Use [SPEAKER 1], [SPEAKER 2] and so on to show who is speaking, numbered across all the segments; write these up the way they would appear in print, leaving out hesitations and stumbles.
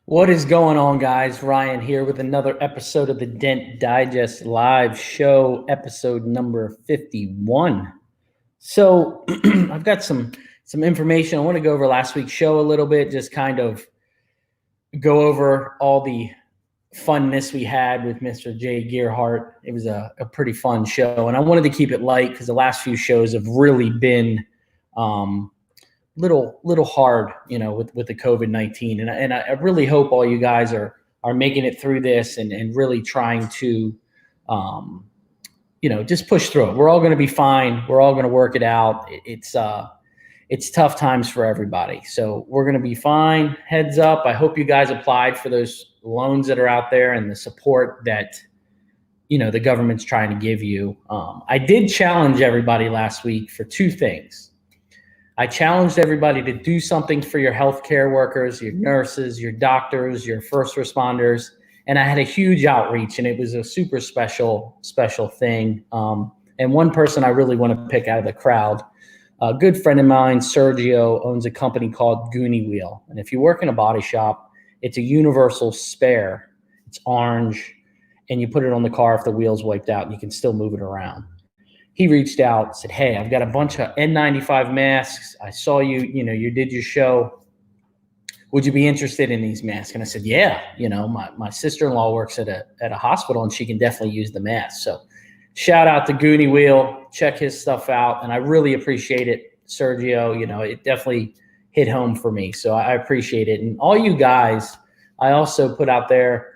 [SPEAKER 1] What is going on, guys? Ryan here with another episode of the Dent Digest live show, episode number 51. So I've got some information. I want to go over last week's show a little bit, just kind of go over all the funness we had with Mr. Jay Gearhart. It was a pretty fun show, and I wanted to keep it light because the last few shows have really been little hard, with the COVID-19. And I really hope all you guys are making it through this and really trying to, just push through it. We're all going to be fine. We're all going to work it out. It's tough times for everybody. So we're going to be fine. Heads up. I hope you guys applied for those loans that are out there and the support that, the government's trying to give you. I did challenge everybody last week for two things. I challenged everybody to do something for your healthcare workers, your nurses, your doctors, your first responders. And I had a huge outreach, and it was a super special thing. And one person I really want to pick out of the crowd, a good friend of mine, Sergio, owns a company called Goonie Wheel. And if you work in a body shop, it's a universal spare. It's orange, and you put it on the car if the wheel's wiped out, and you can still move it around. He reached out, said, "Hey, I've got a bunch of N95 masks. I saw you did your show. Would you be interested in these masks?" And I said, "Yeah, my sister-in-law works at a hospital, and she can definitely use the mask." So shout out to Goonie Wheel. Check his stuff out. And I really appreciate it, Sergio. It definitely hit home for me. So I appreciate it. And all you guys, I also put out there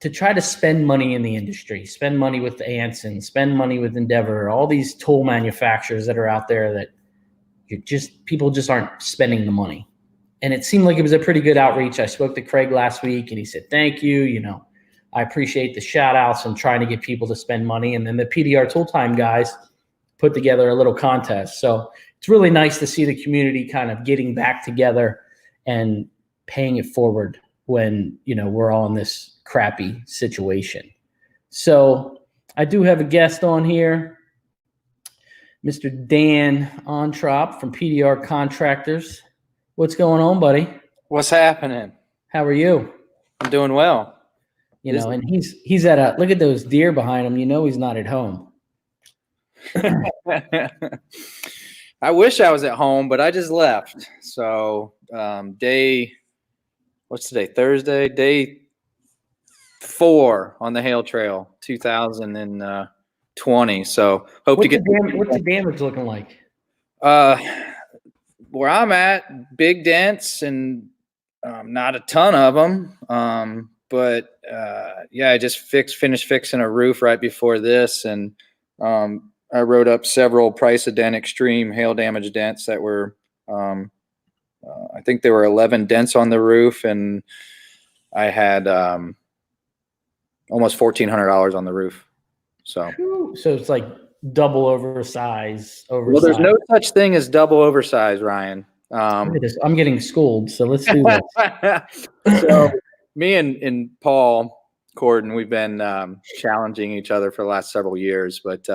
[SPEAKER 1] to try to spend money in the industry, spend money with Anson, spend money with Endeavor, all these tool manufacturers that are out there that people just aren't spending the money. And it seemed like it was a pretty good outreach. I spoke to Craig last week, and he said, "Thank you. I appreciate the shout outs and trying to get people to spend money." And then the PDR Tool Time guys put together a little contest. So it's really nice to see the community kind of getting back together and paying it forward when, we're all in this crappy situation. So I do have a guest on here, Mr. Dan Ontrop from PDR Contractors. What's going on, buddy?
[SPEAKER 2] What's happening?
[SPEAKER 1] How are you?
[SPEAKER 2] I'm doing well.
[SPEAKER 1] And he's at look at those deer behind him. He's not at home.
[SPEAKER 2] I wish I was at home, but I just left. So what's today? Thursday, day 4 on the Hail Trail, 2020. So hope to get.
[SPEAKER 1] What's the damage looking like?
[SPEAKER 2] Where I'm at, big dents and not a ton of them. But I just finished fixing a roof right before this, and I wrote up several Price of Dent Extreme hail damage dents that were, I think there were 11 dents on the roof, and I had almost $1,400 on the roof. So
[SPEAKER 1] it's like double oversized.
[SPEAKER 2] Well, there's no such thing as double oversized, Ryan.
[SPEAKER 1] I'm getting schooled, so let's do this.
[SPEAKER 2] So me and Paul Corden, we've been challenging each other for the last several years, but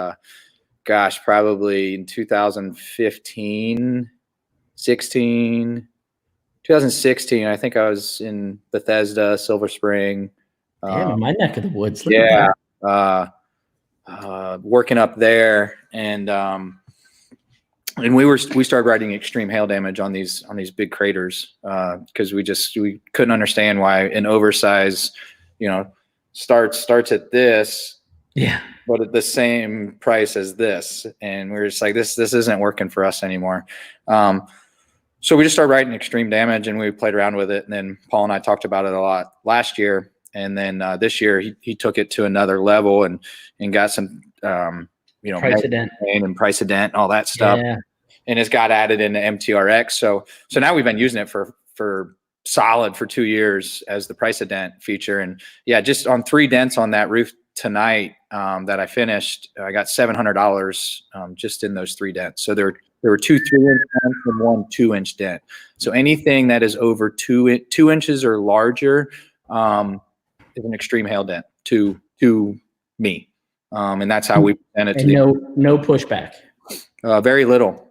[SPEAKER 2] probably in 2016, I think I was in Bethesda, Silver Spring.
[SPEAKER 1] My neck of the woods.
[SPEAKER 2] Working up there, and we started writing extreme hail damage on these big craters because we couldn't understand why an oversize, starts at this, but at the same price as this, and we were just like, this isn't working for us anymore. So we just started writing extreme damage, and we played around with it, and then Paul and I talked about it a lot last year. And then this year he took it to another level and got some,
[SPEAKER 1] Price of Dent
[SPEAKER 2] and Price of Dent and all that stuff. Yeah. And it's got added into MTRX. So now we've been using it for solid for 2 years as the Price of Dent feature. And just on 3 dents on that roof tonight that I finished, I got $700 just in those 3 dents. So there were 2 3-inch dents and 1 2-inch dent. So anything that is over 2 inches or larger, is an extreme hail dent to me, and that's how we present it to
[SPEAKER 1] no pushback.
[SPEAKER 2] Very little.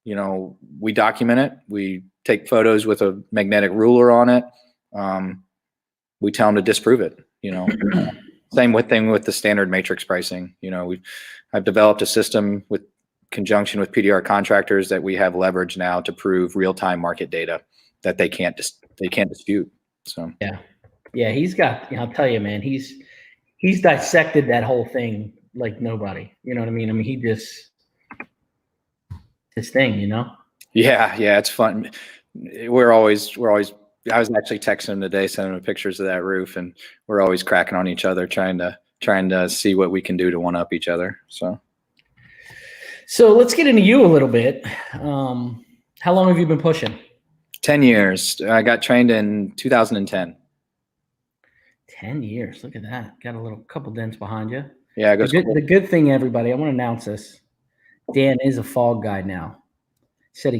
[SPEAKER 2] We document it. We take photos with a magnetic ruler on it. we tell them to disprove it. Same thing with the standard matrix pricing. I've developed a system with conjunction with PDR contractors that we have leverage now to prove real-time market data that they can't dispute. So
[SPEAKER 1] yeah, he's got. I'll tell you, man, he's dissected that whole thing like nobody. You know what I mean? I mean, he just his thing.
[SPEAKER 2] Yeah, it's fun. We're always. I was actually texting him today, sending him pictures of that roof, and we're always cracking on each other, trying to see what we can do to one up each other.
[SPEAKER 1] So let's get into you a little bit. How long have you been pushing?
[SPEAKER 2] 10 years. I got trained in 2010.
[SPEAKER 1] 10 years. Look at that. Got a couple dents behind you.
[SPEAKER 2] Yeah.
[SPEAKER 1] The good thing, everybody, I want to announce this. Dan is a fog guy now. Said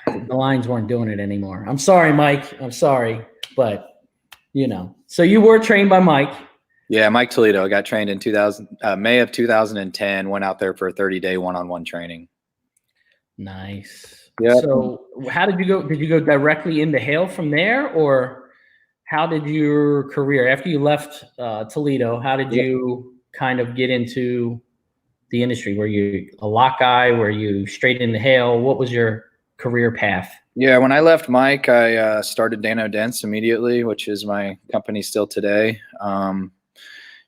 [SPEAKER 1] the lines weren't doing it anymore. I'm sorry, Mike. I'm sorry. But, So you were trained by Mike.
[SPEAKER 2] Yeah, Mike Toledo. I got trained in May of 2010. Went out there for a 30-day one-on-one training.
[SPEAKER 1] Nice.
[SPEAKER 2] Yeah.
[SPEAKER 1] So how did you go? Did you go directly into hail from there, or how did your career after you left Toledo? How did you kind of get into the industry? Were you a lock guy? Were you straight into hail? What was your career path?
[SPEAKER 2] Yeah, when I left Mike, I started Dents immediately, which is my company still today.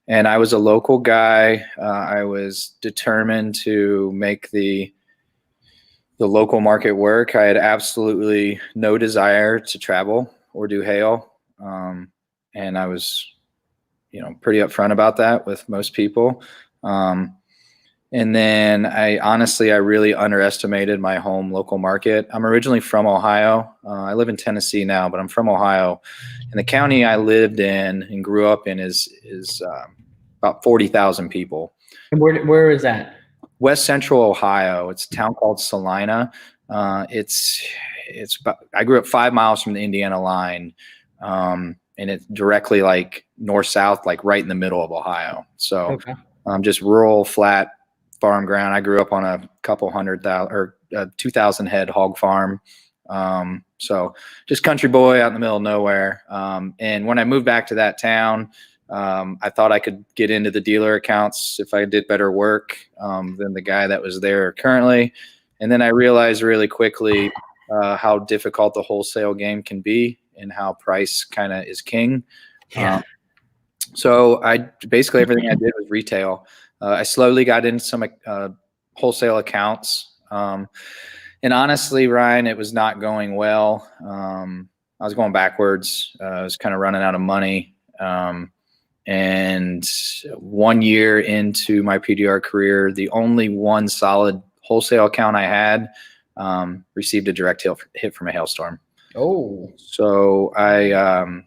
[SPEAKER 2] And I was a local guy. I was determined to make the local market work. I had absolutely no desire to travel or do hail. And I was, pretty upfront about that with most people. And then I really underestimated my home local market. I'm originally from Ohio. I live in Tennessee now, but I'm from Ohio. And the county I lived in and grew up in is about 40,000 people.
[SPEAKER 1] And where is that?
[SPEAKER 2] West Central Ohio. It's a town called Salina. It's about, I grew up 5 miles from the Indiana line. And it's directly like north-south, like right in the middle of Ohio. So just rural, flat farm ground. I grew up on a couple 2,000 head hog farm. So just country boy out in the middle of nowhere. And when I moved back to that town, I thought I could get into the dealer accounts if I did better work than the guy that was there currently. And then I realized really quickly how difficult the wholesale game can be and how price kind of is king. So basically everything I did was retail. I slowly got into some wholesale accounts. And honestly, Ryan, it was not going well. I was going backwards. I was kind of running out of money. And 1 year into my PDR career, the only one solid wholesale account I had received a direct hit from a hailstorm.
[SPEAKER 1] Oh.
[SPEAKER 2] So I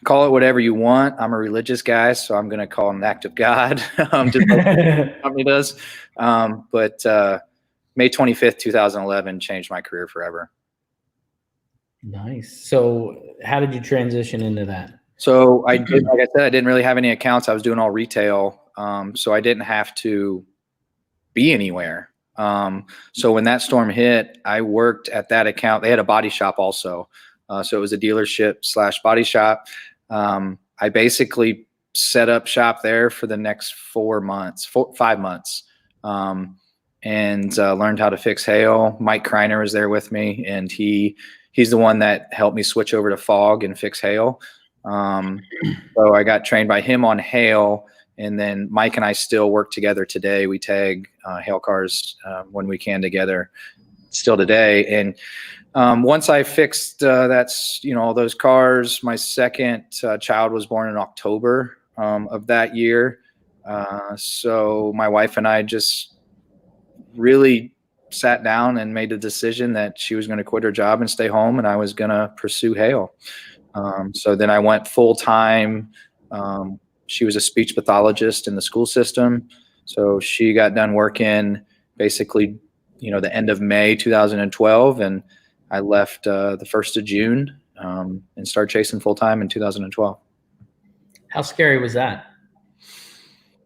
[SPEAKER 2] call it whatever you want. I'm a religious guy, so I'm going to call it an act of God, just like the company does. But May 25th, 2011 changed my career forever.
[SPEAKER 1] Nice. So how did you transition into that?
[SPEAKER 2] So like I said, I didn't really have any accounts. I was doing all retail. So I didn't have to be anywhere. So when that storm hit, I worked at that account. They had a body shop also. So it was a dealership / body shop. I basically set up shop there for the next 5 months, and learned how to fix hail. Mike Kreiner was there with me, and he's the one that helped me switch over to fog and fix hail. So I got trained by him on hail, and then Mike and I still work together today. We tag hail cars when we can together still today. And once I fixed all those cars, my second child was born in October of that year. So my wife and I just really sat down and made the decision that she was going to quit her job and stay home, and I was going to pursue hail. So then I went full time. She was a speech pathologist in the school system. So she got done working basically, the end of May 2012, and I left the 1st of June and started chasing full time in 2012.
[SPEAKER 1] How scary was that?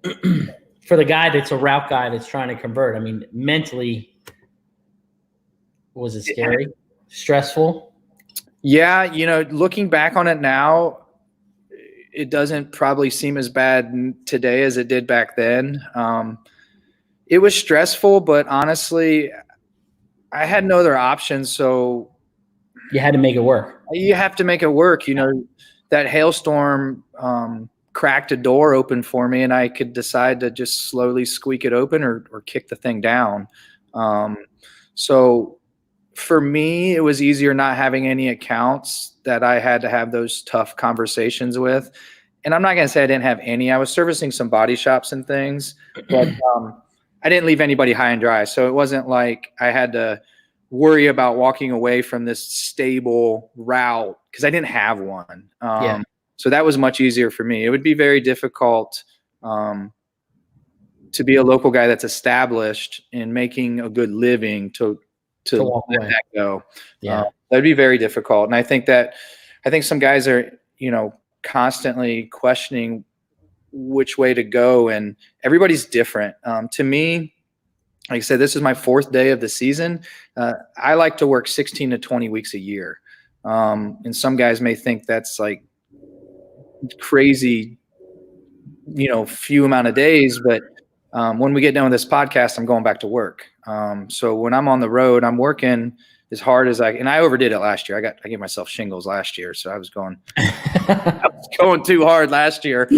[SPEAKER 1] For the guy that's a route guy that's trying to convert, I mean, mentally, was it scary? Stressful?
[SPEAKER 2] Yeah, looking back on it now, it doesn't probably seem as bad today as it did back then. It was stressful, but honestly, I had no other option. So
[SPEAKER 1] You had to make it work.
[SPEAKER 2] you have to make it work. That hailstorm cracked a door open for me, and I could decide to just slowly squeak it open or kick the thing down. So for me, it was easier not having any accounts that I had to have those tough conversations with. And I'm not going to say I didn't have any. I was servicing some body shops and things, but I didn't leave anybody high and dry. So it wasn't like I had to worry about walking away from this stable route because I didn't have one. So that was much easier for me. It would be very difficult to be a local guy that's established and making a good living to
[SPEAKER 1] walk
[SPEAKER 2] let
[SPEAKER 1] away.
[SPEAKER 2] that go.
[SPEAKER 1] Yeah.
[SPEAKER 2] That'd be very difficult. And I think some guys are, constantly questioning which way to go, and everybody's different. To me, like I said, this is my 4th day of the season. I like to work 16 to 20 weeks a year. And some guys may think that's like crazy, few amount of days, but when we get done with this podcast, I'm going back to work. So when I'm on the road, I'm working as hard as and I overdid it last year. I gave myself shingles last year. So I was going too hard last year.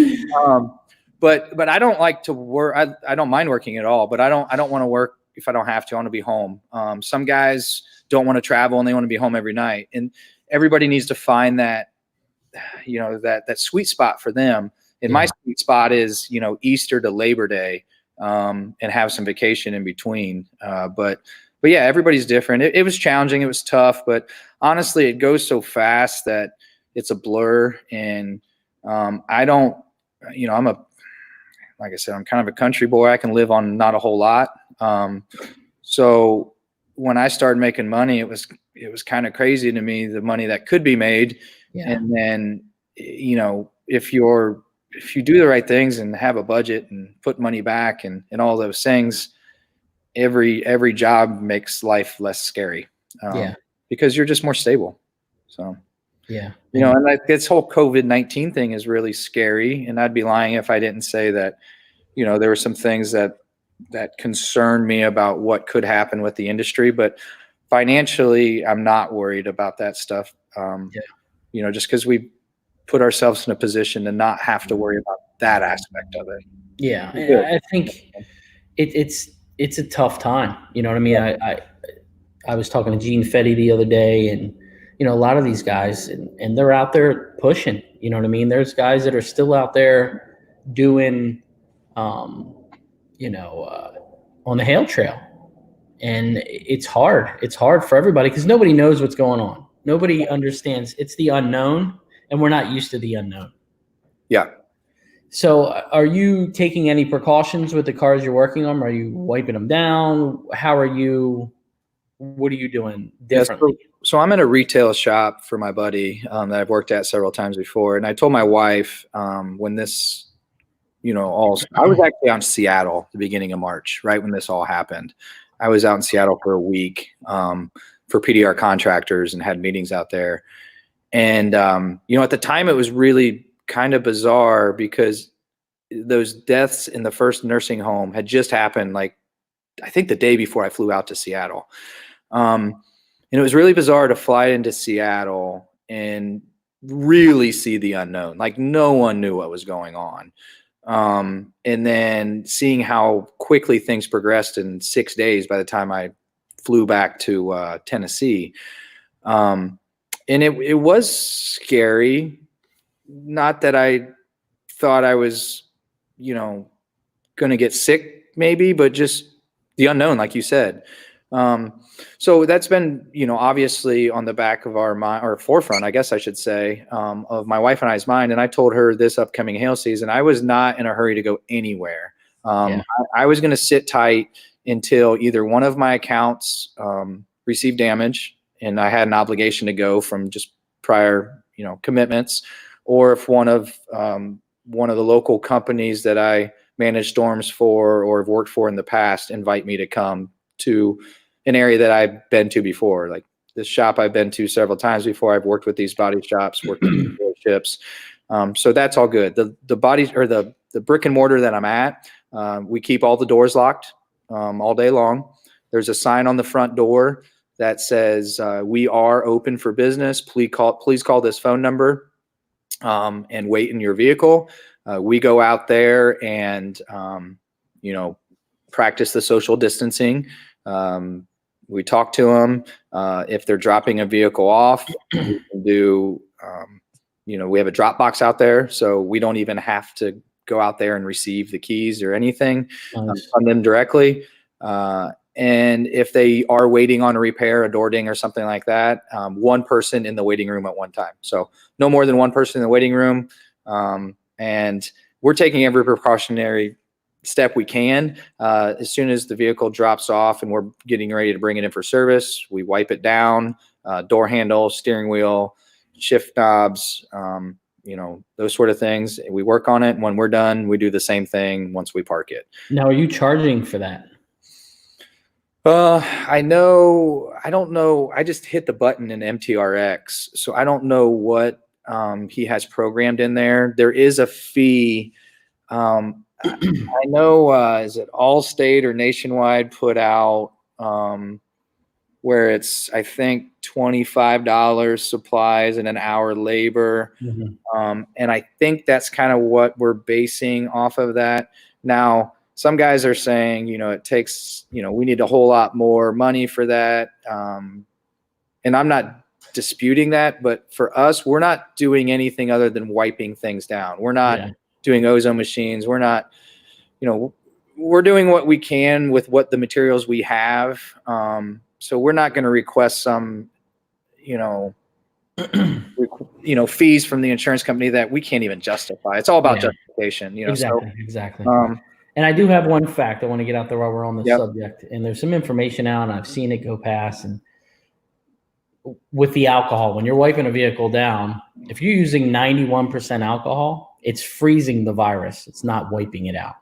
[SPEAKER 2] But I don't like to work. I don't mind working at all, but I don't want to work if I don't have to. I want to be home. Some guys don't want to travel and they want to be home every night, and everybody needs to find that, that sweet spot for them. And my sweet spot is, Easter to Labor Day, and have some vacation in between. But yeah, everybody's different. It was challenging. It was tough, but honestly, it goes so fast that it's a blur. And I don't, like I said, I'm kind of a country boy. I can live on not a whole lot. So when I started making money, it was kind of crazy to me, the money that could be made. Yeah. And then, if you do the right things and have a budget and put money back and all those things, every job makes life less scary. Because you're just more stable. So, and like this whole COVID-19 thing is really scary. And I'd be lying if I didn't say that, there were some things that concerned me about what could happen with the industry, but financially, I'm not worried about that stuff. Just because we put ourselves in a position to not have to worry about that aspect of it.
[SPEAKER 1] Yeah. I think it's a tough time. You know what I mean? I was talking to Gene Fetty the other day, and, a lot of these guys, and they're out there pushing, you know what I mean? There's guys that are still out there doing, on the hail trail, and it's hard. It's hard for everybody because nobody knows what's going on. Nobody understands. It's the unknown, and we're not used to the unknown.
[SPEAKER 2] Yeah.
[SPEAKER 1] So are you taking any precautions with the cars you're working on? Are you wiping them down? What are you doing differently?
[SPEAKER 2] So I'm in a retail shop for my buddy that I've worked at several times before. And I told my wife when this, I was actually out in Seattle at the beginning of March, right when this all happened. I was out in Seattle for a week for PDR contractors and had meetings out there. And, at the time it was really kind of bizarre because those deaths in the first nursing home had just happened, like, I think the day before I flew out to Seattle. And it was really bizarre to fly into Seattle and really see the unknown. Like, no one knew what was going on. And then seeing how quickly things progressed in 6 days by the time I flew back to Tennessee. And it was scary. Not that I thought I was, going to get sick maybe, but just the unknown, like you said. So that's been, obviously on the back of our mind, or forefront, I guess I should say, of my wife and I's mind. And I told her this upcoming hail season, I was not in a hurry to go anywhere. I was going to sit tight until either one of my accounts received damage and I had an obligation to go from just prior, commitments, or if one of the local companies that I manage storms for or have worked for in the past invite me to come to an area that I've been to before, like this shop I've been to several times before. I've worked with these body shops, worked with dealerships. So that's all good. The bodies, or the brick and mortar that I'm at, we keep all the doors locked all day long. There's a sign on the front door that says, we are open for business. Please call this phone number and wait in your vehicle. We go out there and, practice the social distancing. We talk to them. If they're dropping a vehicle off, we can do, we have a drop box out there, so we don't even have to go out there and receive the keys or anything from them directly. And if they are waiting on a repair, a door ding or something like that, one person in the waiting room at one time. So no more than one person in the waiting room. And we're taking every precautionary step we can. As soon as the vehicle drops off and we're getting ready to bring it in for service, we wipe it down, door handle, steering wheel, shift knobs, those sort of things. We work on it. And when we're done, we do the same thing once we park it.
[SPEAKER 1] Now, are you charging for that?
[SPEAKER 2] I don't know. I just hit the button in MTRX. So I don't know what he has programmed in there. There is a fee. I know, is it Allstate or Nationwide put out where it's, I think, $25 supplies and an hour labor. And I think that's kind of what we're basing off of that. Now, some guys are saying, it takes, we need a whole lot more money for that. And I'm not disputing that, but for us, we're not doing anything other than wiping things down. We're not doing ozone machines. We're not, we're doing what we can with what the materials we have. So we're not going to request some, fees from the insurance company that we can't even justify. It's all about justification,
[SPEAKER 1] Exactly. And I do have one fact I want to get out there while we're on the subject. And there's some information out, and I've seen it go past. And with the alcohol, when you're wiping a vehicle down, if you're using 91% alcohol, it's freezing the virus. It's not wiping it out.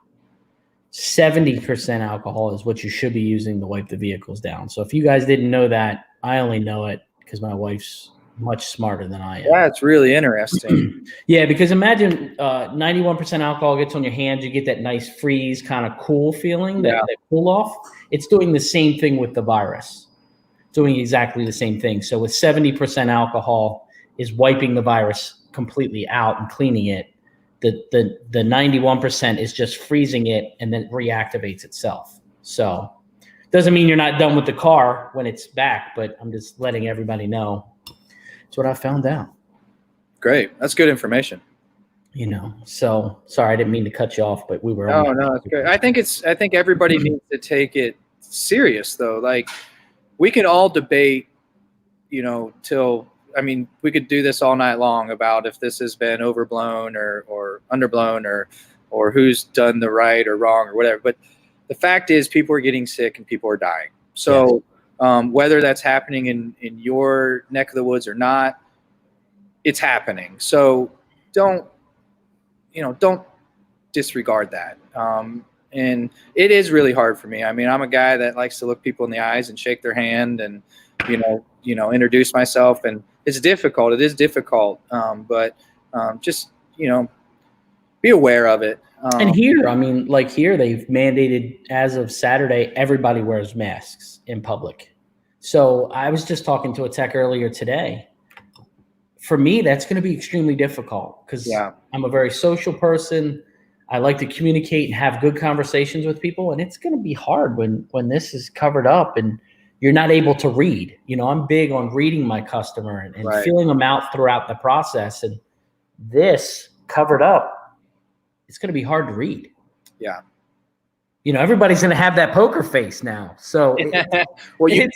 [SPEAKER 1] 70% alcohol is what you should be using to wipe the vehicles down. So if you guys didn't know that, I only know it because my wife's much smarter than I am.
[SPEAKER 2] That's really interesting.
[SPEAKER 1] Yeah, because imagine 91% alcohol gets on your hands. You get that nice freeze kind of cool feeling, that cool off. It's doing the same thing with the virus. Doing exactly the same thing. So with 70% alcohol is wiping the virus completely out and cleaning it. The 91% is just freezing it and then reactivates itself. So doesn't mean you're not done with the car when it's back, but I'm just letting everybody know. That's what I found out.
[SPEAKER 2] Great. That's good information.
[SPEAKER 1] So sorry, I didn't mean to cut you off, but we were.
[SPEAKER 2] No, it's good. I think everybody needs to take it serious though. Like we can all debate, we could do this all night long about if this has been overblown or underblown or who's done the right or wrong or whatever. But the fact is people are getting sick and people are dying. So whether that's happening in your neck of the woods or not, it's happening. So don't disregard that. And it is really hard for me. I mean, I'm a guy that likes to look people in the eyes and shake their hand and, introduce myself. And it's difficult. It is difficult. But just, be aware of it.
[SPEAKER 1] And here, here they've mandated as of Saturday, everybody wears masks in public. So I was just talking to a tech earlier today. For me, that's going to be extremely difficult because I'm a very social person. I like to communicate and have good conversations with people. And it's going to be hard when this is covered up and you're not able to read. I'm big on reading my customer and feeling them out throughout the process. And this covered up, it's going to be hard to read. Yeah. Everybody's going to have that poker face now. So,
[SPEAKER 2] well, you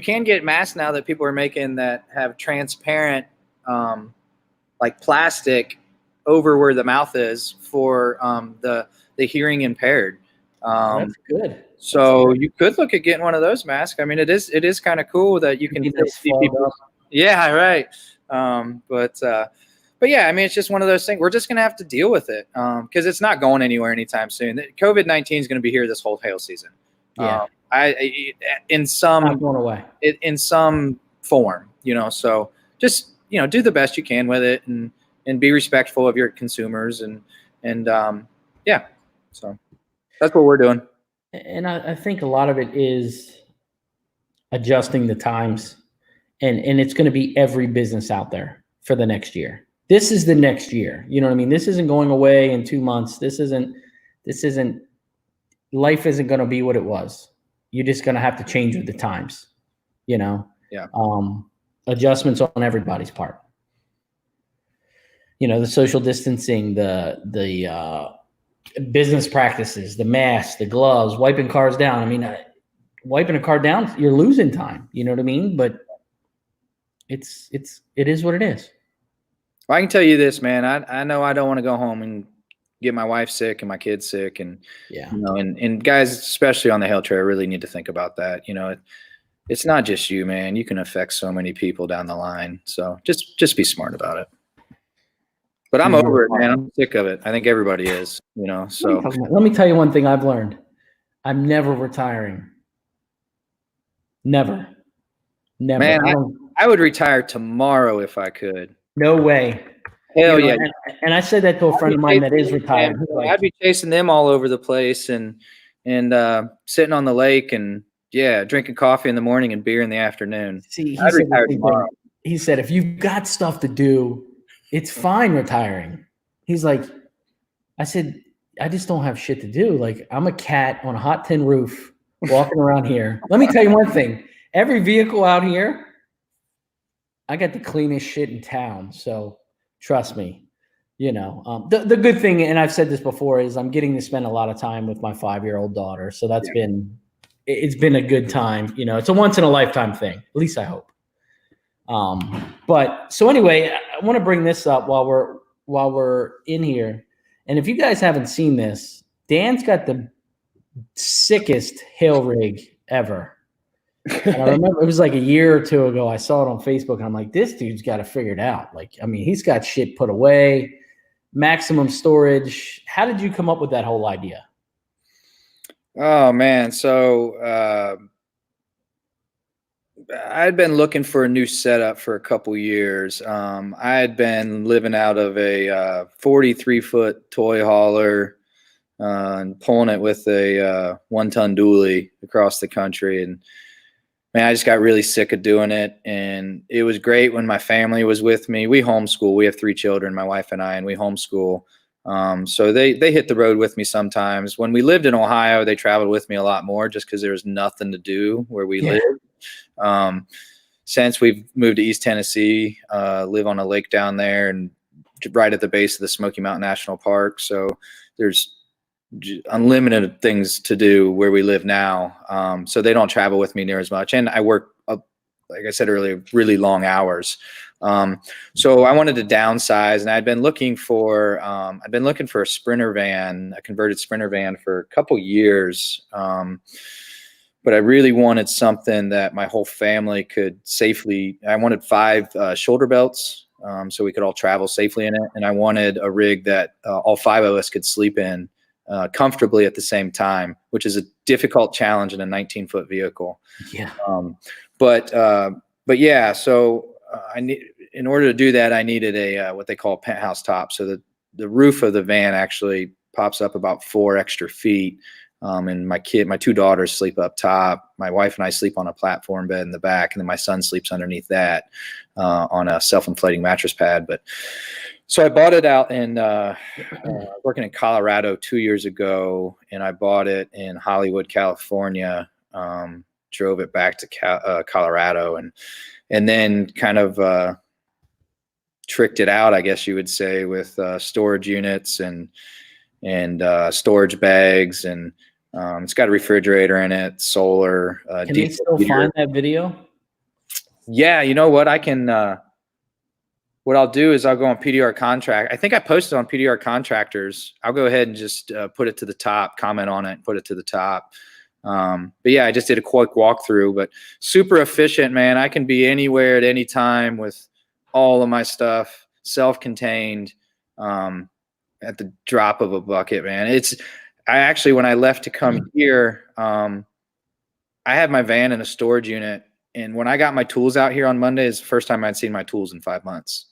[SPEAKER 2] can get masks now that people are making that have transparent, like plastic over where the mouth is for the hearing impaired.
[SPEAKER 1] That's good.
[SPEAKER 2] So you could look at getting one of those masks. I mean, it is kind of cool that you can see people. Yeah, right. But yeah, I mean, it's just one of those things. We're just going to have to deal with it because it's not going anywhere anytime soon. COVID-19 is going to be here this whole hail season.
[SPEAKER 1] Yeah.
[SPEAKER 2] In some
[SPEAKER 1] not going away.
[SPEAKER 2] In some form, so just, do the best you can with it and be respectful of your consumers and yeah, so that's what we're doing.
[SPEAKER 1] And I think a lot of it is adjusting the times, and it's going to be every business out there for the next year. This is the next year. You know what I mean? This isn't going away in 2 months. This isn't, life isn't going to be what it was. You're just going to have to change with the times,
[SPEAKER 2] Yeah.
[SPEAKER 1] Adjustments on everybody's part. The social distancing, the business practices, the masks, the gloves, wiping cars down. I mean, wiping a car down, you're losing time. You know what I mean? But it is what it is.
[SPEAKER 2] Well, I can tell you this, man. I know I don't want to go home and get my wife sick and my kids sick, and and guys, especially on the hail trail, really need to think about that. It's not just you, man. You can affect so many people down the line. So just be smart about it. But I'm over it, man. I'm sick of it. I think everybody is, so.
[SPEAKER 1] Let me tell you one thing I've learned. I'm never retiring. Never.
[SPEAKER 2] Man, I would retire tomorrow if I could.
[SPEAKER 1] No way.
[SPEAKER 2] Hell yeah.
[SPEAKER 1] And I said that to a friend of mine that is retired.
[SPEAKER 2] I'd be chasing them all over the place and sitting on the lake and drinking coffee in the morning and beer in the afternoon.
[SPEAKER 1] See, he said, if you've got stuff to do, it's fine retiring. He's like, I said, I just don't have shit to do. Like, I'm a cat on a hot tin roof walking around here. Let me tell you one thing. Every vehicle out here, I got the cleanest shit in town. So trust me, the good thing, and I've said this before, is I'm getting to spend a lot of time with my 5-year-old daughter. So it's been a good time. It's a once in a lifetime thing. At least I hope. But so anyway, I want to bring this up while we're in here. And if you guys haven't seen this, Dan's got the sickest hail rig ever. And I remember it was like a year or two ago, I saw it on Facebook and I'm like, this dude's got it figured out. Like, I mean, he's got shit put away, maximum storage. How did you come up with that whole idea?
[SPEAKER 2] Oh man. So, I had been looking for a new setup for a couple years. I had been living out of a 43-foot toy hauler and pulling it with a 1-ton dually across the country. And man, I just got really sick of doing it. And it was great when my family was with me. We homeschool. We have 3 children, my wife and I, and we homeschool. So they hit the road with me sometimes. When we lived in Ohio, they traveled with me a lot more just because there was nothing to do where we lived. Since we've moved to East Tennessee, live on a lake down there and right at the base of the Smoky Mountain National Park. So there's unlimited things to do where we live now. So they don't travel with me near as much. And I work, like I said earlier, really long hours. So I wanted to downsize, and I'd been looking for a Sprinter van, a converted Sprinter van for a couple years. But I really wanted something that my whole family could safely. I wanted 5 shoulder belts, so we could all travel safely in it. And I wanted a rig that all 5 of us could sleep in comfortably at the same time, which is a difficult challenge in a 19-foot vehicle.
[SPEAKER 1] Yeah.
[SPEAKER 2] But yeah, so in order to do that, I needed a what they call a penthouse top. So the roof of the van actually pops up about 4 extra feet. And my 2 daughters sleep up top. My wife and I sleep on a platform bed in the back, and then my son sleeps underneath that on a self-inflating mattress pad. But so I bought it out in working in Colorado 2 years ago, and I bought it in Hollywood, California. Drove it back to Colorado, and then kind of tricked it out, I guess you would say, with storage units and storage bags, and it's got a refrigerator in it, solar.
[SPEAKER 1] Can they still find that video?
[SPEAKER 2] Yeah, you know what? I can. What I'll do is I'll go on PDR Contract. I think I posted on PDR Contractors. I'll go ahead and just put it to the top, comment on it, put it to the top. But yeah, I just did a quick walkthrough, but super efficient, man. I can be anywhere at any time with all of my stuff, self-contained. At the drop of a bucket, man. I actually, when I left to come here, I had my van in a storage unit And when I got my tools out here on Monday, it's the first time I'd seen my tools in 5 months.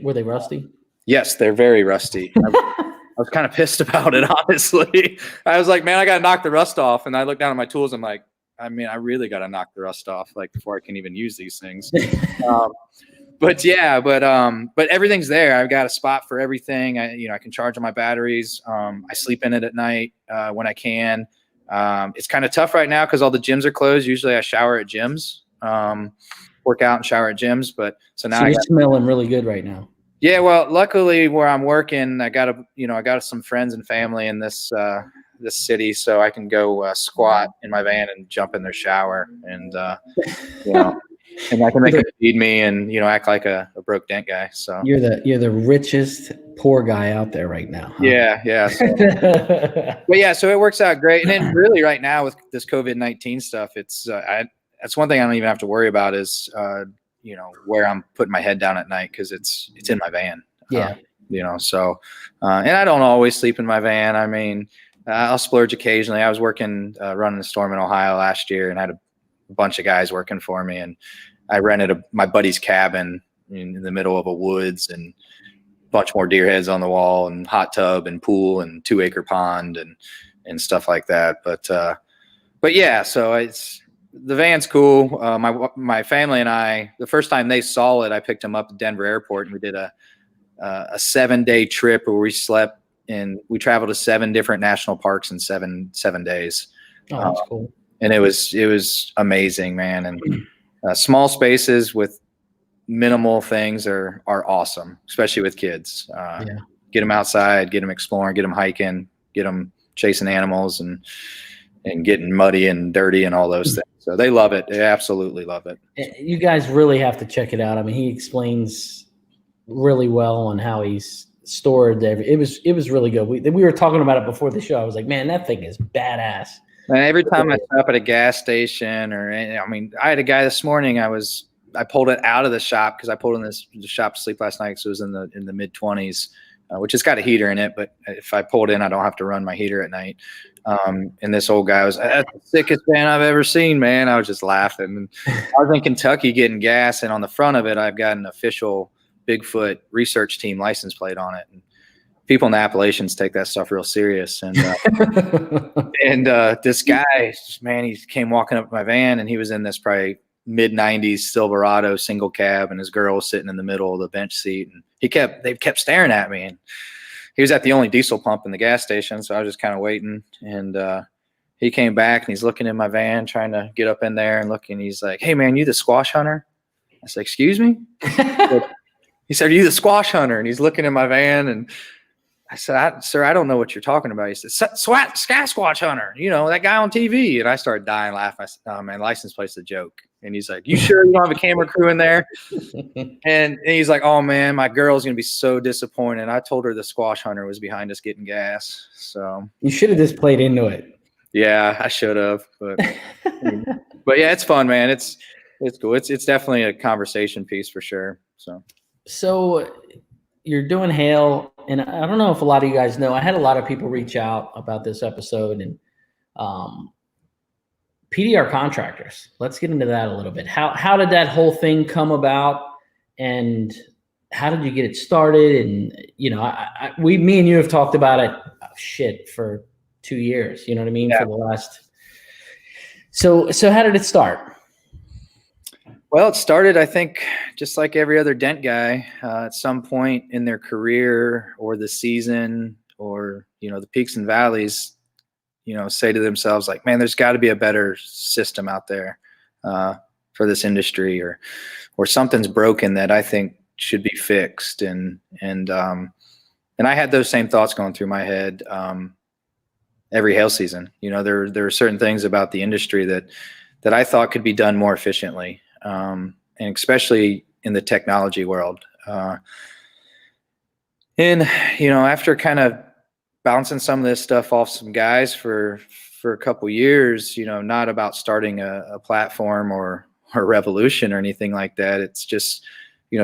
[SPEAKER 1] Were they rusty?
[SPEAKER 2] Yes, they're very rusty. I was kind of pissed about it, honestly. I was like, man, I got to knock the rust off. And I looked down at my tools. I'm like, I mean, I really got to knock the rust off, like, before I can even use these things. But everything's there. I've got a spot for everything. I can charge on my batteries. I sleep in it at night when I can. It's kind of tough right now because all the gyms are closed. Usually I shower at gyms, work out and shower at gyms. But so now
[SPEAKER 1] you're smelling really good right now.
[SPEAKER 2] Yeah, well, luckily where I'm working, I got some friends and family in this city, so I can go squat in my van and jump in their shower, and and I can make them feed me and act like a broke dent guy. So
[SPEAKER 1] you're the richest poor guy out there right now. Huh?
[SPEAKER 2] Yeah. So it works out great. And then really right now with this COVID-19 stuff, it's that's one thing I don't even have to worry about is where I'm putting my head down at night, because it's in my van.
[SPEAKER 1] Yeah.
[SPEAKER 2] So and I don't always sleep in my van. I mean, I'll splurge occasionally. I was working running a storm in Ohio last year, and I had a bunch of guys working for me, and I rented my buddy's cabin in the middle of a woods, and a bunch more deer heads on the wall, and hot tub and pool and 2-acre pond and stuff like that. But yeah, so the van's cool. My family and I, the first time they saw it, I picked them up at Denver Airport, and we did a 7-day trip where we slept, and we traveled to 7 different national parks in seven days.
[SPEAKER 1] Oh, that's cool.
[SPEAKER 2] And it was amazing, man. And small spaces with minimal things are awesome, especially with kids. Get them outside, get them exploring, get them hiking, get them chasing animals and getting muddy and dirty and all those things. So they love it. They absolutely love it.
[SPEAKER 1] You guys really have to check it out. I mean, he explains really well on how he's stored it was really good. We were talking about it before the show. I was like, man, that thing is badass.
[SPEAKER 2] And every time I stop at a gas station I had a guy this morning, I pulled it out of the shop because I pulled in the shop to sleep last night. So it was in the mid-20s, which has got a heater in it. But if I pulled in, I don't have to run my heater at night. And this old guy was, that's the sickest van I've ever seen, man. I was just laughing. And I was in Kentucky getting gas, and on the front of it, I've got an official Bigfoot research team license plate on it. And people in the Appalachians take that stuff real serious. And this guy, man, he came walking up to my van, and he was in this probably mid-90s Silverado single cab, and his girl was sitting in the middle of the bench seat, and they kept staring at me. And he was at the only diesel pump in the gas station, so I was just kind of waiting. And he came back, and he's looking in my van, trying to get up in there and looking. He's like, "Hey, man, you the squash hunter?" I said, "Excuse me?" He said, "Are you the squash hunter?" And he's looking in my van, and I said, "Sir, I don't know what you're talking about." He said, "Sasquatch hunter, that guy on TV." And I started dying laughing. I said, "Oh, man, license plate's a joke." And he's like, "You sure you don't have a camera crew in there?" And he's like, "Oh, man, my girl's going to be so disappointed. I told her the squash hunter was behind us getting gas." So
[SPEAKER 1] you should have just played into it.
[SPEAKER 2] Yeah, I should have. But yeah, it's fun, man. It's cool. It's definitely a conversation piece for sure.
[SPEAKER 1] So you're doing hail, and I don't know if a lot of you guys know, I had a lot of people reach out about this episode, and PDR contractors. Let's get into that a little bit. How did that whole thing come about, and how did you get it started? And me and you have talked about it for 2 years. You know what I mean?
[SPEAKER 2] Yeah.
[SPEAKER 1] For the last. So how did it start?
[SPEAKER 2] Well, it started, I think, just like every other dent guy, at some point in their career or the season or, the peaks and valleys, say to themselves like, man, there's got to be a better system out there for this industry, or something's broken that I think should be fixed. And I had those same thoughts going through my head every hail season. There are certain things about the industry that I thought could be done more efficiently. And especially in the technology world. After kind of bouncing some of this stuff off some guys for a couple years, not about starting a platform or a revolution or anything like that. It's just,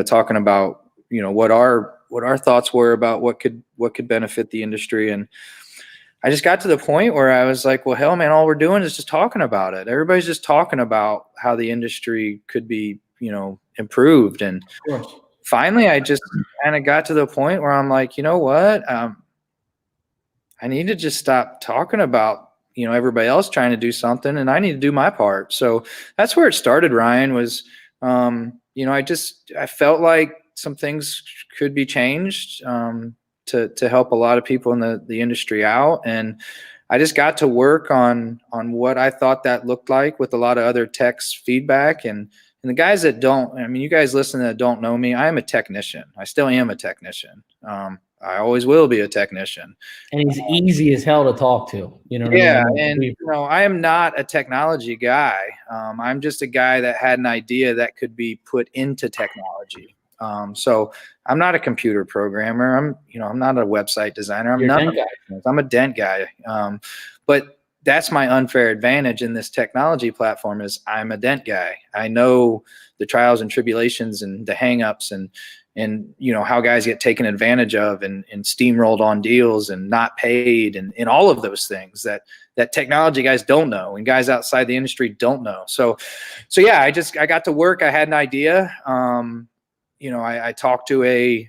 [SPEAKER 2] talking about, what our thoughts were about what could benefit the industry. And I just got to the point where I was like, well, hell, man, all we're doing is just talking about it. Everybody's just talking about how the industry could be, improved. And
[SPEAKER 1] Of course.
[SPEAKER 2] finally, I just kind of got to the point where I'm like, you know what? I need to just stop talking about, everybody else trying to do something, and I need to do my part. So that's where it started, Ryan, was, I felt like some things could be changed, to help a lot of people in the industry out. And I just got to work on what I thought that looked like with a lot of other techs feedback. And the guys that you guys listening that don't know me, I am a technician. I still am a technician. I always will be a technician.
[SPEAKER 1] And he's easy as hell to talk to. You know what
[SPEAKER 2] Yeah.
[SPEAKER 1] I mean?
[SPEAKER 2] And, I am not a technology guy. I'm just a guy that had an idea that could be put into technology. So I'm not a computer programmer. I'm not a website designer. I'm a dent guy. But that's my unfair advantage in this technology platform is I'm a dent guy. I know the trials and tribulations and the hangups and how guys get taken advantage of and steamrolled on deals and not paid and all of those things that technology guys don't know and guys outside the industry don't know. So yeah, I got to work. I had an idea. I talked to a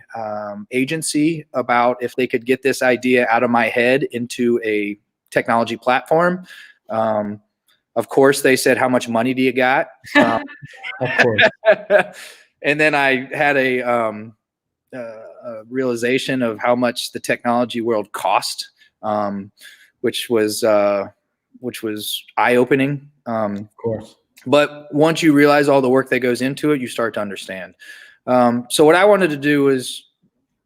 [SPEAKER 2] agency about if they could get this idea out of my head into a technology platform. Of course, they said, "How much money do you got?"
[SPEAKER 1] Of course.
[SPEAKER 2] And then I had a realization of how much the technology world cost, which was eye-opening.
[SPEAKER 1] Of course.
[SPEAKER 2] But once you realize all the work that goes into it, you start to understand. So what I wanted to do was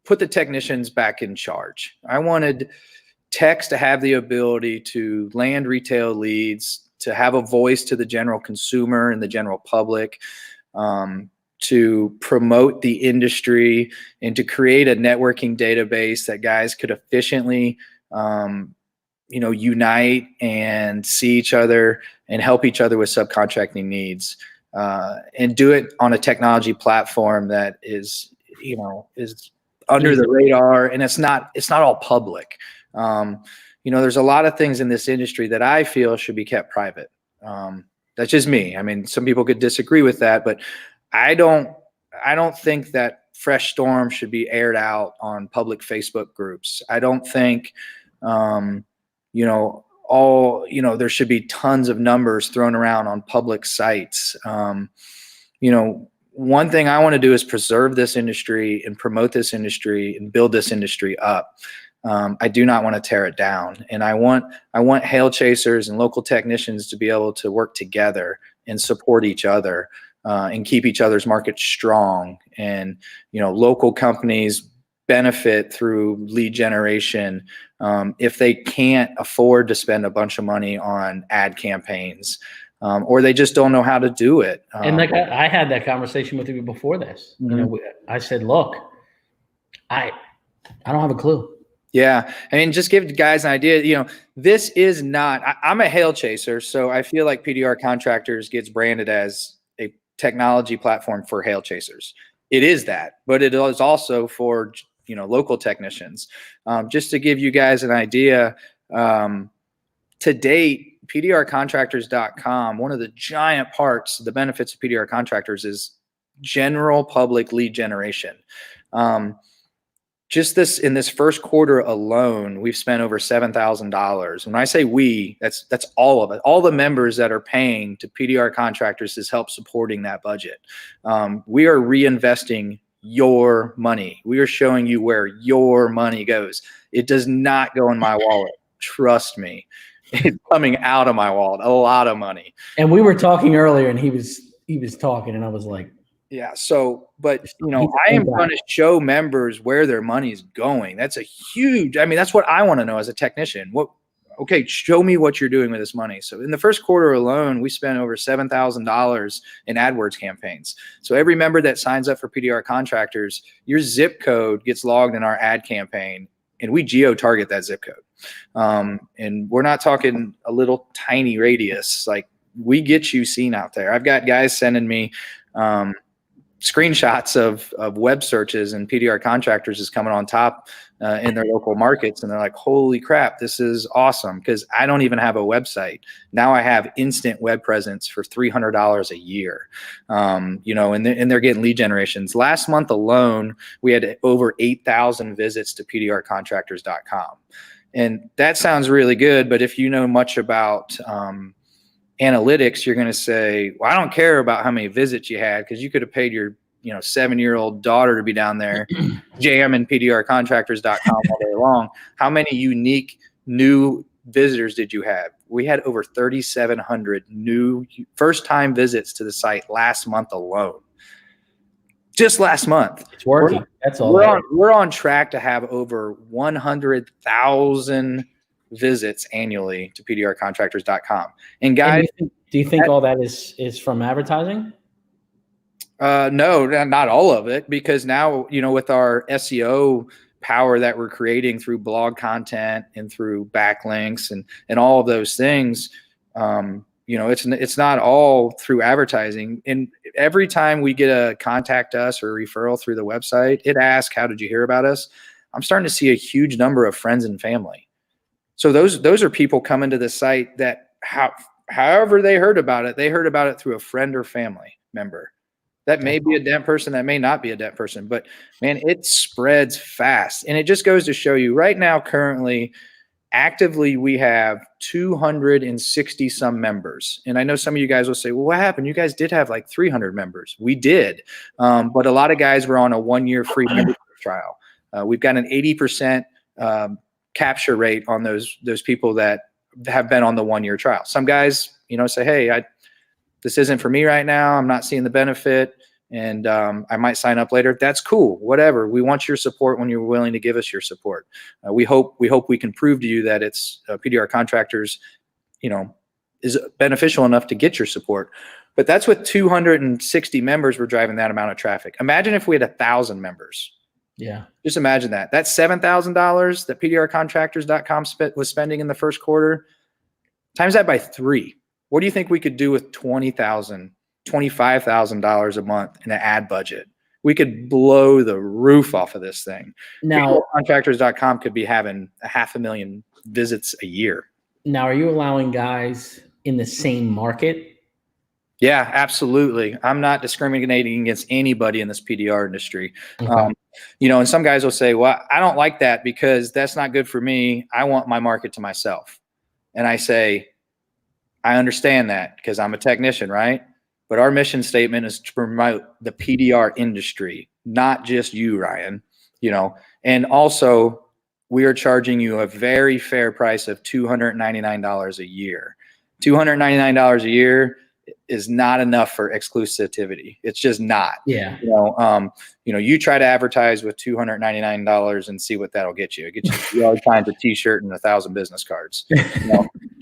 [SPEAKER 2] put the technicians back in charge. I wanted techs to have the ability to land retail leads, to have a voice to the general consumer and the general public, to promote the industry and to create a networking database that guys could efficiently, unite and see each other and help each other with subcontracting needs, and do it on a technology platform that is under the radar, and it's not all public. There's a lot of things in this industry that I feel should be kept private. That's just me. I mean, some people could disagree with that, but I don't think that Fresh Storm should be aired out on public Facebook groups. I don't think, there should be tons of numbers thrown around on public sites. One thing I want to do is preserve this industry and promote this industry and build this industry up. I do not want to tear it down. And I want hail chasers and local technicians to be able to work together and support each other, and keep each other's markets strong. And, local companies benefit through lead generation, if they can't afford to spend a bunch of money on ad campaigns, or they just don't know how to do it.
[SPEAKER 1] And I had that conversation with you before this.
[SPEAKER 2] Mm-hmm.
[SPEAKER 1] I said, look, I don't have a clue.
[SPEAKER 2] Yeah. I mean, just give guys an idea, this is not, I'm a hail chaser. So I feel like PDR Contractors gets branded as a technology platform for hail chasers. It is that, but it is also for, local technicians. Just to give you guys an idea, to date, PDRcontractors.com, one of the giant parts, the benefits of PDR Contractors is general public lead generation. Just in this first quarter alone, we've spent over $7,000. When I say we, that's all of it. All the members that are paying to PDR Contractors is help supporting that budget. We are reinvesting your money. We are showing you where your money goes. It does not go in my wallet. Trust me. It's coming out of my wallet. A lot of money.
[SPEAKER 1] And we were talking earlier, and he was talking, and I was like,
[SPEAKER 2] yeah. So, but I am going to show members where their money's going. That's that's what I want to know as a technician. Okay, show me what you're doing with this money. So in the first quarter alone, we spent over $7,000 in AdWords campaigns. So every member that signs up for PDR Contractors, your zip code gets logged in our ad campaign, and we geo-target that zip code. And we're not talking a little tiny radius. Like, we get you seen out there. I've got guys sending me screenshots of web searches, and PDR Contractors is coming on top in their local markets, and they're like, holy crap, this is awesome, because I don't even have a website. Now I have instant web presence for $300 a year. You know, and they're getting lead generations. Last month alone, we had over 8,000 visits to pdrcontractors.com. And that sounds really good, but if you know much about analytics, you're going to say, well, I don't care about how many visits you had, because you could have paid your 7-year-old daughter to be down there jamming pdrcontractors.com all day long. How many unique new visitors did you have? We had over 3,700 new first-time visits to the site last month alone. Just last month.
[SPEAKER 1] It's working. That's all.
[SPEAKER 2] We're on track to have over 100,000 visits annually to pdrcontractors.com. And guys,
[SPEAKER 1] do you think all that is from advertising?
[SPEAKER 2] No, not all of it, because now, with our SEO power that we're creating through blog content and through backlinks and all of those things, it's not all through advertising. And every time we get a contact us or a referral through the website, it asks, how did you hear about us? I'm starting to see a huge number of friends and family. So those are people coming to the site that however they heard about it through a friend or family member. That may be a dent person, that may not be a dent person, but man, it spreads fast. And it just goes to show you right now, currently, actively, we have 260 some members. And I know some of you guys will say, well, what happened? You guys did have like 300 members. We did. But a lot of guys were on a 1-year free membership trial. We've got an 80% capture rate on those people that have been on the 1-year trial. Some guys, say, hey, this isn't for me right now. I'm not seeing the benefit, and I might sign up later. That's cool. Whatever. We want your support when you're willing to give us your support. We hope we can prove to you that it's PDR Contractors, is beneficial enough to get your support. But that's with 260 members. We're driving that amount of traffic. Imagine if we had 1,000 members.
[SPEAKER 1] Yeah.
[SPEAKER 2] Just imagine that. That's $7,000 that pdrcontractors.com was spending in the first quarter. Times that by 3. What do you think we could do with $20,000, $25,000 a month in an ad budget? We could blow the roof off of this thing. Now, contractors.com could be having 500,000 visits a year.
[SPEAKER 1] Now, are you allowing guys in the same market?
[SPEAKER 2] Yeah, absolutely. I'm not discriminating against anybody in this PDR industry.
[SPEAKER 1] Okay.
[SPEAKER 2] And some guys will say, well, I don't like that because that's not good for me. I want my market to myself. And I say, I understand that because I'm a technician, right? But our mission statement is to promote the PDR industry, not just you, Ryan, and also we are charging you a very fair price of $299 a year. $299 a year is not enough for exclusivity. It's just not.
[SPEAKER 1] Yeah.
[SPEAKER 2] You try to advertise with $299 and see what that'll get you. It gets you all kinds of t-shirt and 1,000 business cards.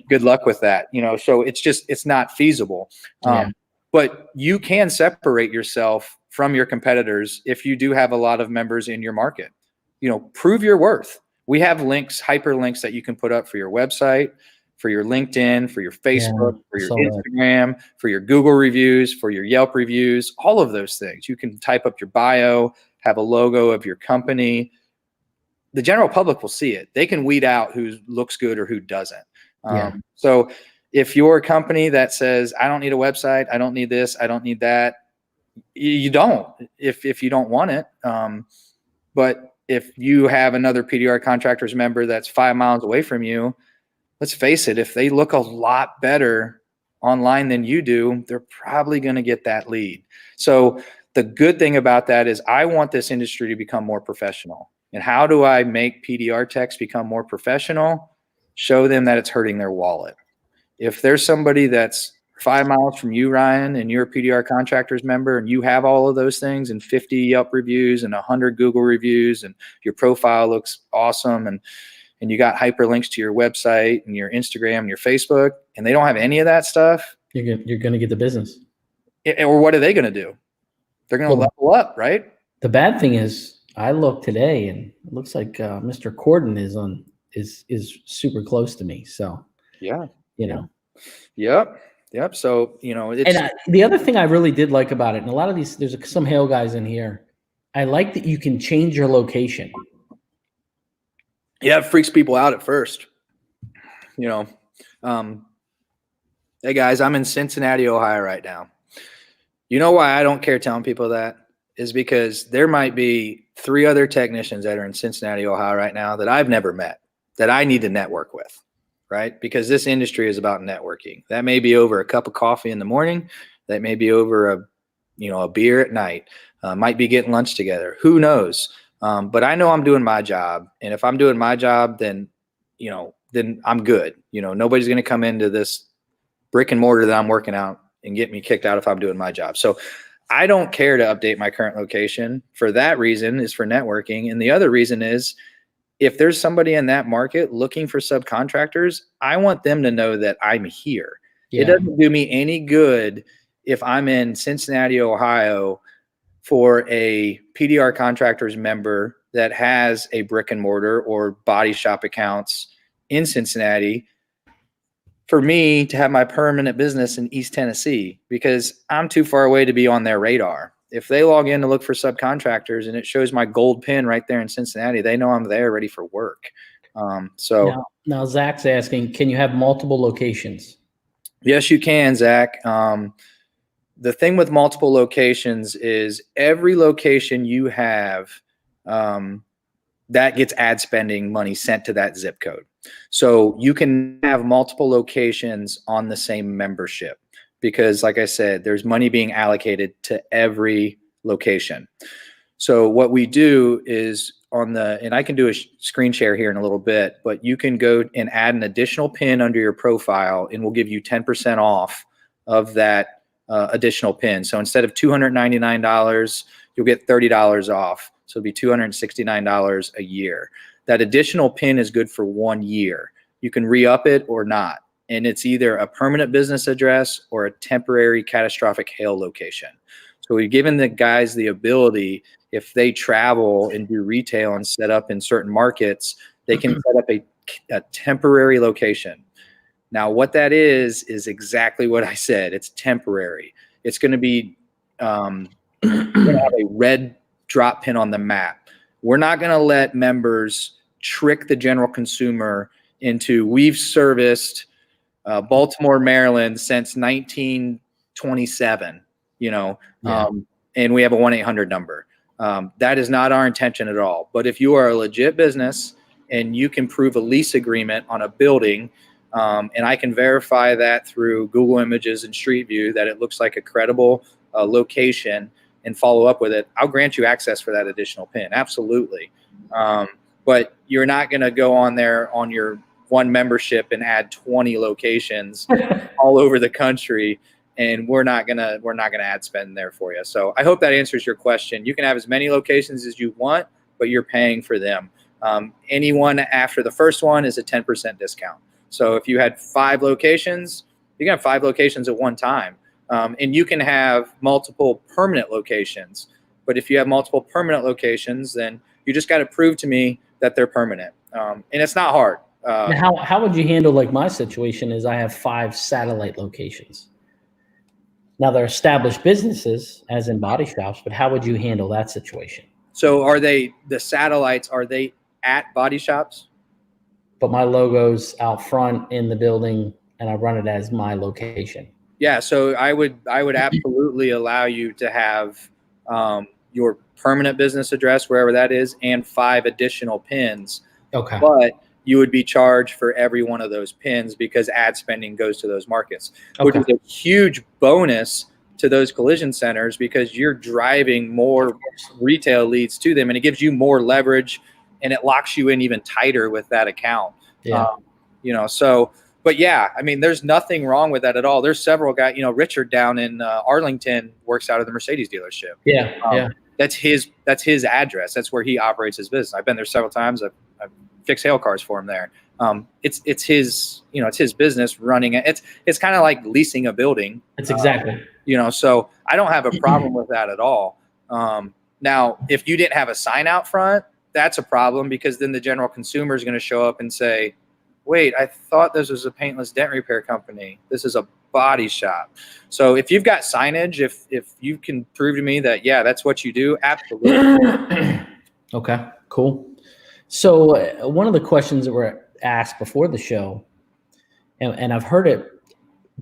[SPEAKER 2] Good luck with that. So it's not feasible.
[SPEAKER 1] Yeah.
[SPEAKER 2] But you can separate yourself from your competitors if you do have a lot of members in your market. Prove your worth. We have links, hyperlinks that you can put up for your website, for your LinkedIn, for your Facebook, for your Instagram, for your Google reviews, for your Yelp reviews, all of those things. You can type up your bio, have a logo of your company. The general public will see it. They can weed out who looks good or who doesn't. So if you're a company that says, I don't need a website, I don't need this, I don't need that, you don't, if you don't want it. But if you have another PDR Contractors member that's 5 miles away from you, let's face it, if they look a lot better online than you do, they're probably going to get that lead. So the good thing about that is I want this industry to become more professional. And how do I make PDR techs become more professional? Show them that it's hurting their wallet. If there's somebody that's 5 miles from you, Ryan, and you're a PDR Contractors member and you have all of those things and 50 Yelp reviews and 100 Google reviews and your profile looks awesome and you got hyperlinks to your website and your Instagram and your Facebook, and they don't have any of that stuff,
[SPEAKER 1] you're going to get the business.
[SPEAKER 2] Or what are they going to do? They're going to level up, right?
[SPEAKER 1] The bad thing is I looked today and it looks like Mr. Corden is super close to me. So,
[SPEAKER 2] yeah, Yep. So, it's.
[SPEAKER 1] And the other thing I really did like about it, and a lot of these, there's some hail guys in here. I like that you can change your location.
[SPEAKER 2] Yeah, it freaks people out at first. You know, hey guys, I'm in Cincinnati, Ohio right now. You know why I don't care telling people that? Is because there might be 3 other technicians that are in Cincinnati, Ohio right now that I've never met, that I need to network with, right? Because this industry is about networking. That may be over a cup of coffee in the morning. That may be over a beer at night. Might be getting lunch together. Who knows? But I know I'm doing my job. And if I'm doing my job, then I'm good. Nobody's going to come into this brick and mortar that I'm working out and get me kicked out if I'm doing my job. So I don't care to update my current location for that reason, is for networking. And the other reason is, if there's somebody in that market looking for subcontractors, I want them to know that I'm here. Yeah. It doesn't do me any good if I'm in Cincinnati, Ohio for a PDR contractors member that has a brick and mortar or body shop accounts in Cincinnati, for me to have my permanent business in East Tennessee, because I'm too far away to be on their radar. If they log in to look for subcontractors and it shows my gold pin right there in Cincinnati, they know I'm there ready for work.
[SPEAKER 1] Now Zach's asking, can you have multiple locations?
[SPEAKER 2] Yes, you can, Zach. The thing with multiple locations is every location you have, that gets ad spending money sent to that zip code. So you can have multiple locations on the same membership because, like I said, there's money being allocated to every location. So what we do is and I can do a screen share here in a little bit, but you can go and add an additional pin under your profile and we'll give you 10% off of that additional pin. So instead of $299, you'll get $30 off. So it'll be $269 a year. That additional pin is good for 1 year. You can re-up it or not. And it's either a permanent business address or a temporary catastrophic hail location. So we've given the guys the ability, if they travel and do retail and set up in certain markets, they can set up a temporary location. Now, what that is exactly what I said. It's temporary. It's going to be going to have a red drop pin on the map. We're not going to let members trick the general consumer into, we've serviced Baltimore, Maryland since 1927, and we have a 1-800 number. That is not our intention at all. But if you are a legit business and you can prove a lease agreement on a building, and I can verify that through Google Images and Street View that it looks like a credible location, and follow up with it, I'll grant you access for that additional pin. Absolutely. But you're not going to go on there on your one membership and add 20 locations all over the country. And we're not going to ad spend there for you. So I hope that answers your question. You can have as many locations as you want, but you're paying for them. Anyone after the first one is a 10% discount. So if you had 5 locations, you can have 5 locations at one time. And you can have multiple permanent locations. But if you have multiple permanent locations, then you just got to prove to me that they're permanent. And it's not hard.
[SPEAKER 1] How would you handle, like my situation is I have 5 satellite locations. Now they're established businesses as in body shops, but how would you handle that situation?
[SPEAKER 2] So are the satellites, are they at body shops?
[SPEAKER 1] But my logo's out front in the building and I run it as my location.
[SPEAKER 2] Yeah, so I would absolutely allow you to have your permanent business address, wherever that is, and 5 additional pins.
[SPEAKER 1] Okay.
[SPEAKER 2] But you would be charged for every one of those pins because ad spending goes to those markets, which is a huge bonus to those collision centers because you're driving more retail leads to them, and it gives you more leverage, and it locks you in even tighter with that account.
[SPEAKER 1] Yeah.
[SPEAKER 2] But yeah, I mean, there's nothing wrong with that at all. There's several guys, Richard down in Arlington works out of the Mercedes dealership.
[SPEAKER 1] Yeah.
[SPEAKER 2] That's his address. That's where he operates his business. I've been there several times. I've fixed hail cars for him there. It's his, it's his business running it. It's kind of like leasing a building.
[SPEAKER 1] It's exactly.
[SPEAKER 2] So I don't have a problem with that at all. Now, if you didn't have a sign out front, that's a problem because then the general consumer is going to show up and say, wait, I thought this was a paintless dent repair company. This is a body shop. So if you've got signage, if you can prove to me that, yeah, that's what you do, absolutely.
[SPEAKER 1] Okay, cool. So one of the questions that were asked before the show, and I've heard it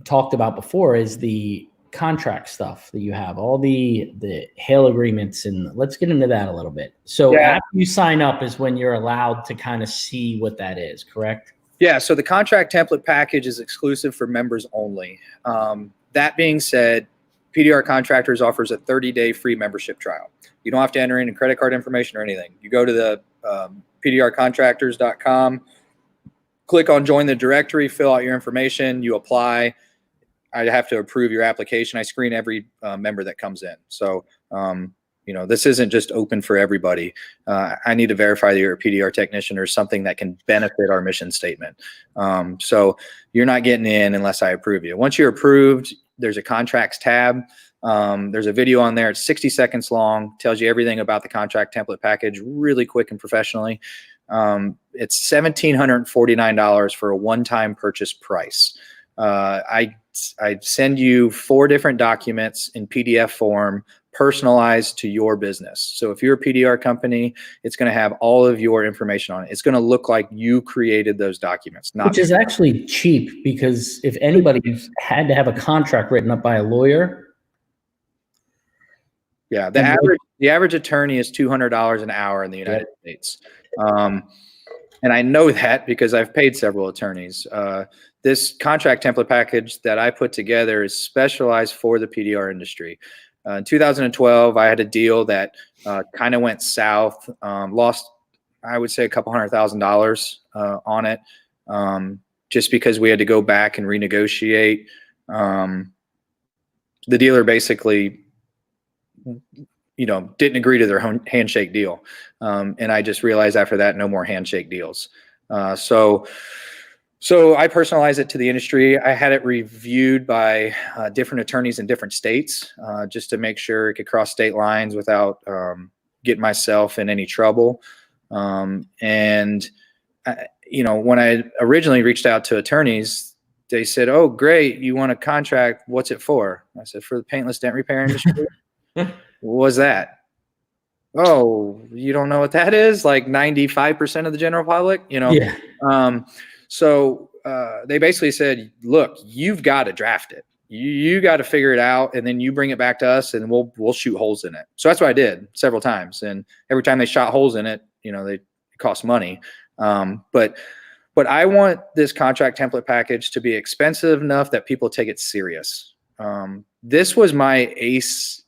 [SPEAKER 1] talked about before, is the contract stuff that you have, all the hail agreements, and let's get into that a little bit. So
[SPEAKER 2] Yeah.
[SPEAKER 1] after you sign up is when you're allowed to kind of see what that is, correct?
[SPEAKER 2] Yeah, so the contract template package is exclusive for members only. That being said, PDR Contractors offers a 30-day free membership trial. You don't have to enter in credit card information or anything. You go to the pdrcontractors.com, click on join the directory, fill out your information, you apply. I have to approve your application. I screen every member that comes in. So, this isn't just open for everybody. I need to verify that you're a PDR technician or something that can benefit our mission statement. So you're not getting in unless I approve you. Once you're approved, there's a contracts tab. There's a video on there. It's 60 seconds long, tells you everything about the contract template package really quick and professionally. It's $1,749 for a one-time purchase price. I send you 4 different documents in PDF form, personalized to your business. So if you're a PDR company, it's going to have all of your information on it. It's going to look like you created those documents.
[SPEAKER 1] Which is actually cheap, because if anybody had to have a contract written up by a lawyer.
[SPEAKER 2] Yeah, the average attorney is $200 an hour in the United States. And I know that because I've paid several attorneys. This contract template package that I put together is specialized for the PDR industry. In 2012, I had a deal that kind of went south, lost, I would say, a couple $100,000 on it, just because we had to go back and renegotiate. The dealer basically, didn't agree to their handshake deal. And I just realized after that, no more handshake deals. So I personalized it to the industry. I had it reviewed by different attorneys in different states, just to make sure it could cross state lines without getting myself in any trouble. When I originally reached out to attorneys, they said, "Oh, great, you want a contract? What's it for?" I said, "For the paintless dent repair industry." What was that? Oh, you don't know what that is? Like 95% of the general public,
[SPEAKER 1] Yeah.
[SPEAKER 2] So they basically said, "Look, you've got to draft it. You got to figure it out, and then you bring it back to us, and we'll shoot holes in it." So that's what I did several times, and every time they shot holes in it, it cost money. But I want this contract template package to be expensive enough that people take it serious. This was my ace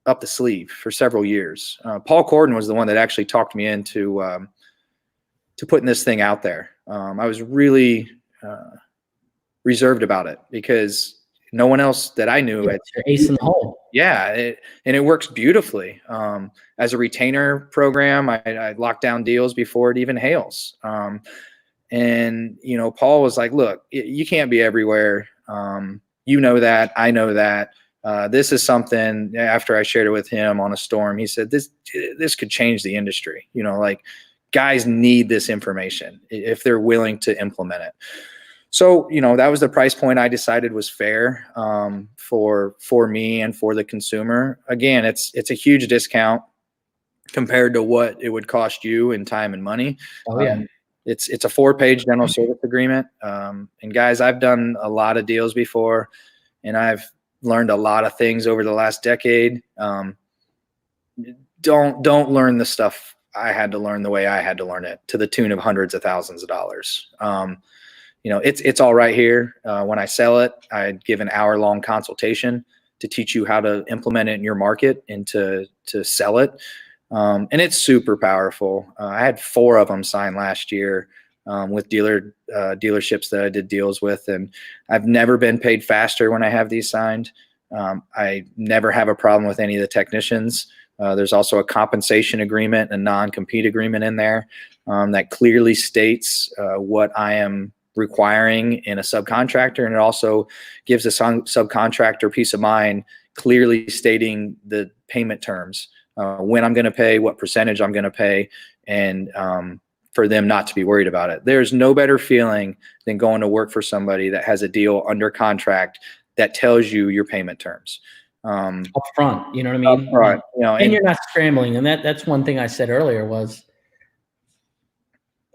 [SPEAKER 2] up the sleeve for several years. Paul Corden was the one that actually talked me into putting this thing out there. I was really reserved about it because no one else that I knew.
[SPEAKER 1] It's your ace in the hole.
[SPEAKER 2] Yeah, and it works beautifully. As a retainer program, I lock down deals before it even hails. And Paul was like, "Look, you can't be everywhere. You know that. I know that. This is something." After I shared it with him on a storm, he said, "This could change the industry. Guys need this information if they're willing to implement it." So, that was the price point I decided was fair for me and for the consumer. Again, it's a huge discount compared to what it would cost you in time and money.
[SPEAKER 1] Oh yeah.
[SPEAKER 2] It's a 4-page dental service agreement. And guys, I've done a lot of deals before, and I've learned a lot of things over the last decade. Don't learn the stuff I had to learn the way I had to learn it, to the tune of hundreds of thousands of dollars. It's all right here. When I sell it, I give an hour-long consultation to teach you how to implement it in your market and to sell it. And it's super powerful. I had 4 of them signed last year with dealerships that I did deals with, and I've never been paid faster when I have these signed. I never have a problem with any of the technicians. There's also a compensation agreement, a non-compete agreement in there that clearly states what I am requiring in a subcontractor, and it also gives a subcontractor peace of mind, clearly stating the payment terms, when I'm going to pay, what percentage I'm going to pay, and for them not to be worried about it. There's no better feeling than going to work for somebody that has a deal under contract that tells you your payment terms.
[SPEAKER 1] Up front, you know what I mean?
[SPEAKER 2] Right.
[SPEAKER 1] And you're not scrambling. And that's one thing I said earlier was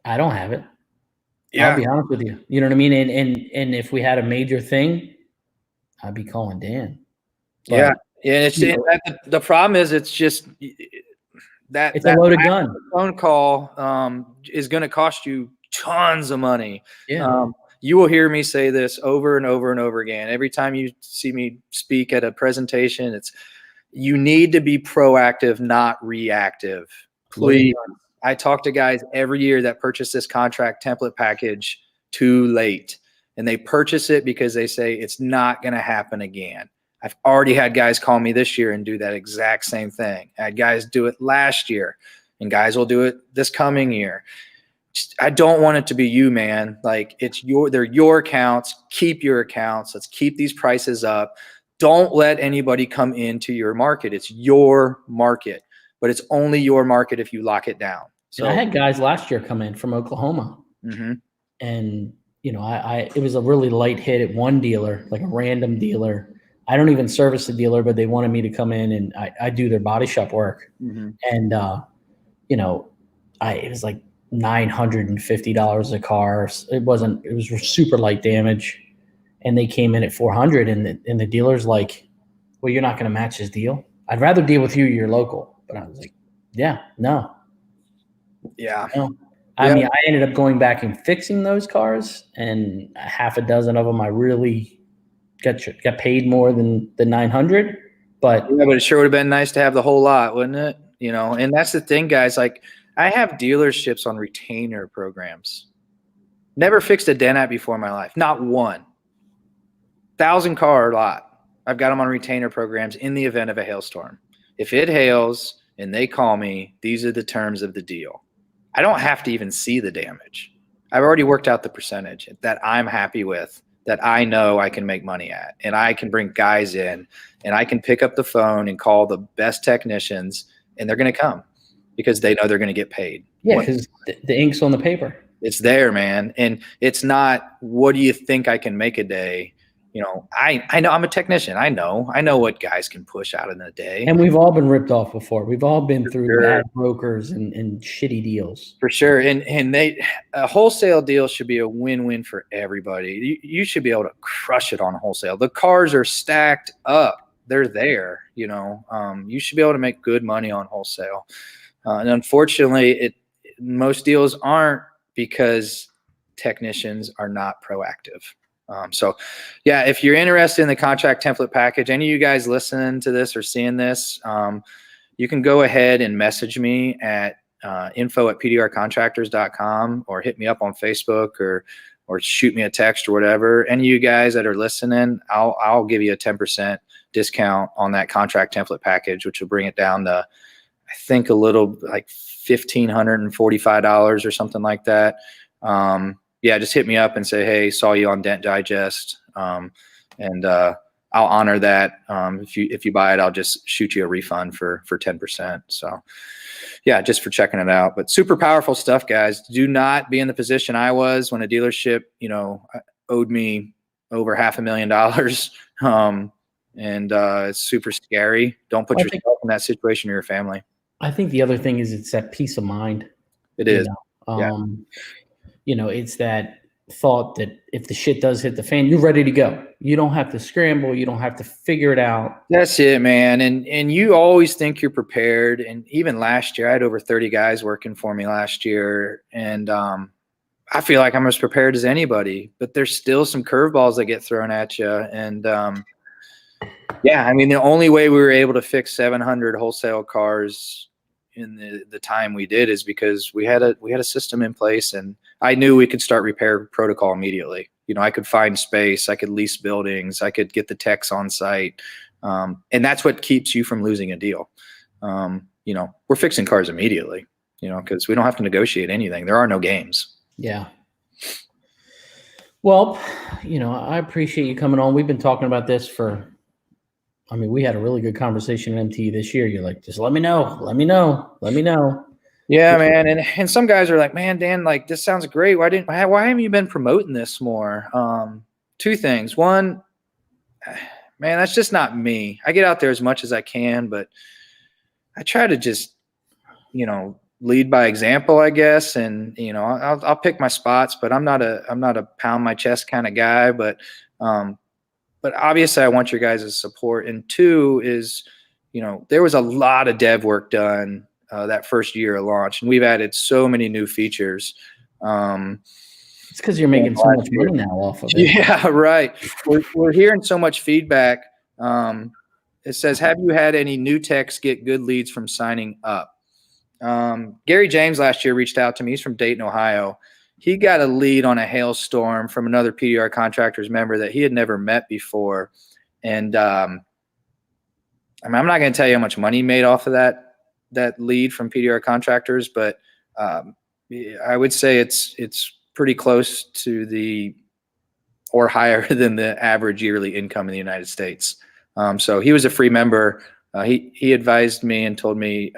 [SPEAKER 1] I don't have it.
[SPEAKER 2] Yeah.
[SPEAKER 1] I'll be honest with you. You know what I mean? And if we had a major thing, I'd be calling Dan.
[SPEAKER 2] Yeah.
[SPEAKER 1] But
[SPEAKER 2] Yeah.
[SPEAKER 1] you know,
[SPEAKER 2] The problem is it's just
[SPEAKER 1] it's a
[SPEAKER 2] that
[SPEAKER 1] loaded gun.
[SPEAKER 2] phone call is going to cost you tons of money.
[SPEAKER 1] Yeah.
[SPEAKER 2] You will hear me say this over and over and over again. Every time you see me speak at a presentation, it's you need to be proactive, not reactive. Please. I talk to guys every year that purchase this contract template package too late. And they purchase it because they say it's not going to happen again. I've already had guys call me this year and do that exact same thing. I had guys do it last year, and guys will do it this coming year. I don't want it to be you, man. Like they're your accounts. Keep your accounts. Let's keep these prices up. Don't let anybody come into your market. It's your market, but it's only your market if you lock it down. So
[SPEAKER 1] and I had guys last year come in from Oklahoma, and you know, it was a really light hit at one dealer, like a random dealer. I don't even service the dealer, but they wanted me to come in and I do their body shop work. And you know, it was like $950 a car. It was super light damage. And they came in at 400 and the dealer's like, well, you're not going to match his deal. I'd rather deal with you. You're local. But I was like, yeah, no.
[SPEAKER 2] Yeah.
[SPEAKER 1] No. I mean, I ended up going back and fixing those cars, and half a dozen of them I really got paid more than the 900. But
[SPEAKER 2] yeah, but it sure would have been nice to have the whole lot, wouldn't it? You know, and that's the thing, guys. Like, I have dealerships on retainer programs. Never fixed a dent at before in my life. Not one. 1,000-car lot. I've got them on retainer programs in the event of a hailstorm. If it hails and they call me, these are the terms of the deal. I don't have to even see the damage. I've already worked out the percentage that I'm happy with, that I know I can make money at, and I can bring guys in, and I can pick up the phone and call the best technicians, and they're going to come because they know they're going to get paid.
[SPEAKER 1] Yeah, because the ink's on the paper.
[SPEAKER 2] It's there, man. And it's not, what do you think I can make a day? You know, I know I'm a technician. I know what guys can push out in a day.
[SPEAKER 1] And we've all been ripped off before. We've all been through bad brokers and shitty deals.
[SPEAKER 2] For sure. And a wholesale deal should be a win-win for everybody. You should be able to crush it on wholesale. The cars are stacked up. They're there, you know. You should be able to make good money on wholesale. And unfortunately, most deals aren't because technicians are not proactive. So yeah, if you're interested in the contract template package, any of you guys listening to this or seeing this, you can go ahead and message me at info@pdrcontractors.com or hit me up on Facebook or shoot me a text or whatever. Any of you guys that are listening, I'll give you a 10% discount on that contract template package, which will bring it down to, I think, a little like $1,545 or something like that. Yeah, just hit me up and say, hey, saw you on Dent Digest, and I'll honor that. If you buy it, I'll just shoot you a refund for 10%. So yeah, just for checking it out. But super powerful stuff, guys. Do not be in the position I was when a dealership, you know, owed me over $500,000. And it's super scary. Don't put yourself in that situation or your family.
[SPEAKER 1] I think the other thing is it's that peace of mind.
[SPEAKER 2] It is.
[SPEAKER 1] You know, it's that thought that if the shit does hit the fan, you're ready to go. You don't have to scramble. You don't have to figure it out.
[SPEAKER 2] That's it, man. And you always think you're prepared. And even last year, I had over 30 guys working for me last year. And I feel like I'm as prepared as anybody. But there's still some curveballs that get thrown at you. And yeah, I mean, the only way we were able to fix 700 wholesale cars in the time we did is because we had a system in place, and I knew we could start repair protocol immediately. You know, I could find space, I could lease buildings, I could get the techs on site. And that's what keeps you from losing a deal. You know, we're fixing cars immediately, you know, because we don't have to negotiate anything. There are no games.
[SPEAKER 1] Yeah. Well, you know, I appreciate you coming on. We've been talking about this I mean, we had a really good conversation at MT this year. You're like, just let me know.
[SPEAKER 2] Yeah, man. And some guys are like, man, Dan, like, this sounds great. Why haven't you been promoting this more? Two things. One, man, that's just not me. I get out there as much as I can, but I try to just, you know, lead by example, I guess. And, you know, I'll pick my spots, but I'm not a pound my chest kind of guy, but obviously I want your guys' support. And two is, you know, there was a lot of dev work done that first year of launch, and we've added so many new features.
[SPEAKER 1] It's because you're making so much money now off of it.
[SPEAKER 2] Yeah, right. We're hearing so much feedback. It says, have you had any new techs get good leads from signing up? Gary James last year reached out to me. He's from Dayton, Ohio. He got a lead on a hailstorm from another PDR Contractors member that he had never met before. And I mean, I'm not going to tell you how much money he made off of that lead from PDR Contractors, but I would say it's pretty close to or higher than the average yearly income in the United States. So he was a free member. He advised me and told me,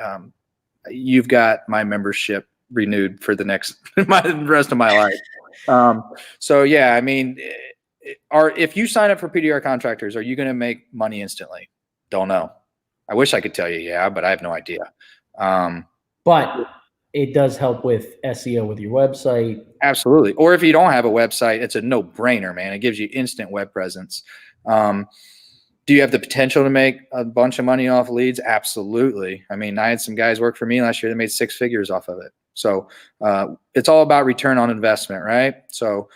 [SPEAKER 2] you've got my membership renewed for the rest of my life. So yeah, I mean, if you sign up for PDR Contractors, are you going to make money instantly? Don't know. I wish I could tell you, yeah, but I have no idea.
[SPEAKER 1] But it does help with SEO with your website.
[SPEAKER 2] Absolutely. Or if you don't have a website, it's a no-brainer, man. It gives you instant web presence. Do you have the potential to make a bunch of money off leads? Absolutely. I mean, I had some guys work for me last year that made 6 figures off of it. So it's all about return on investment, right? So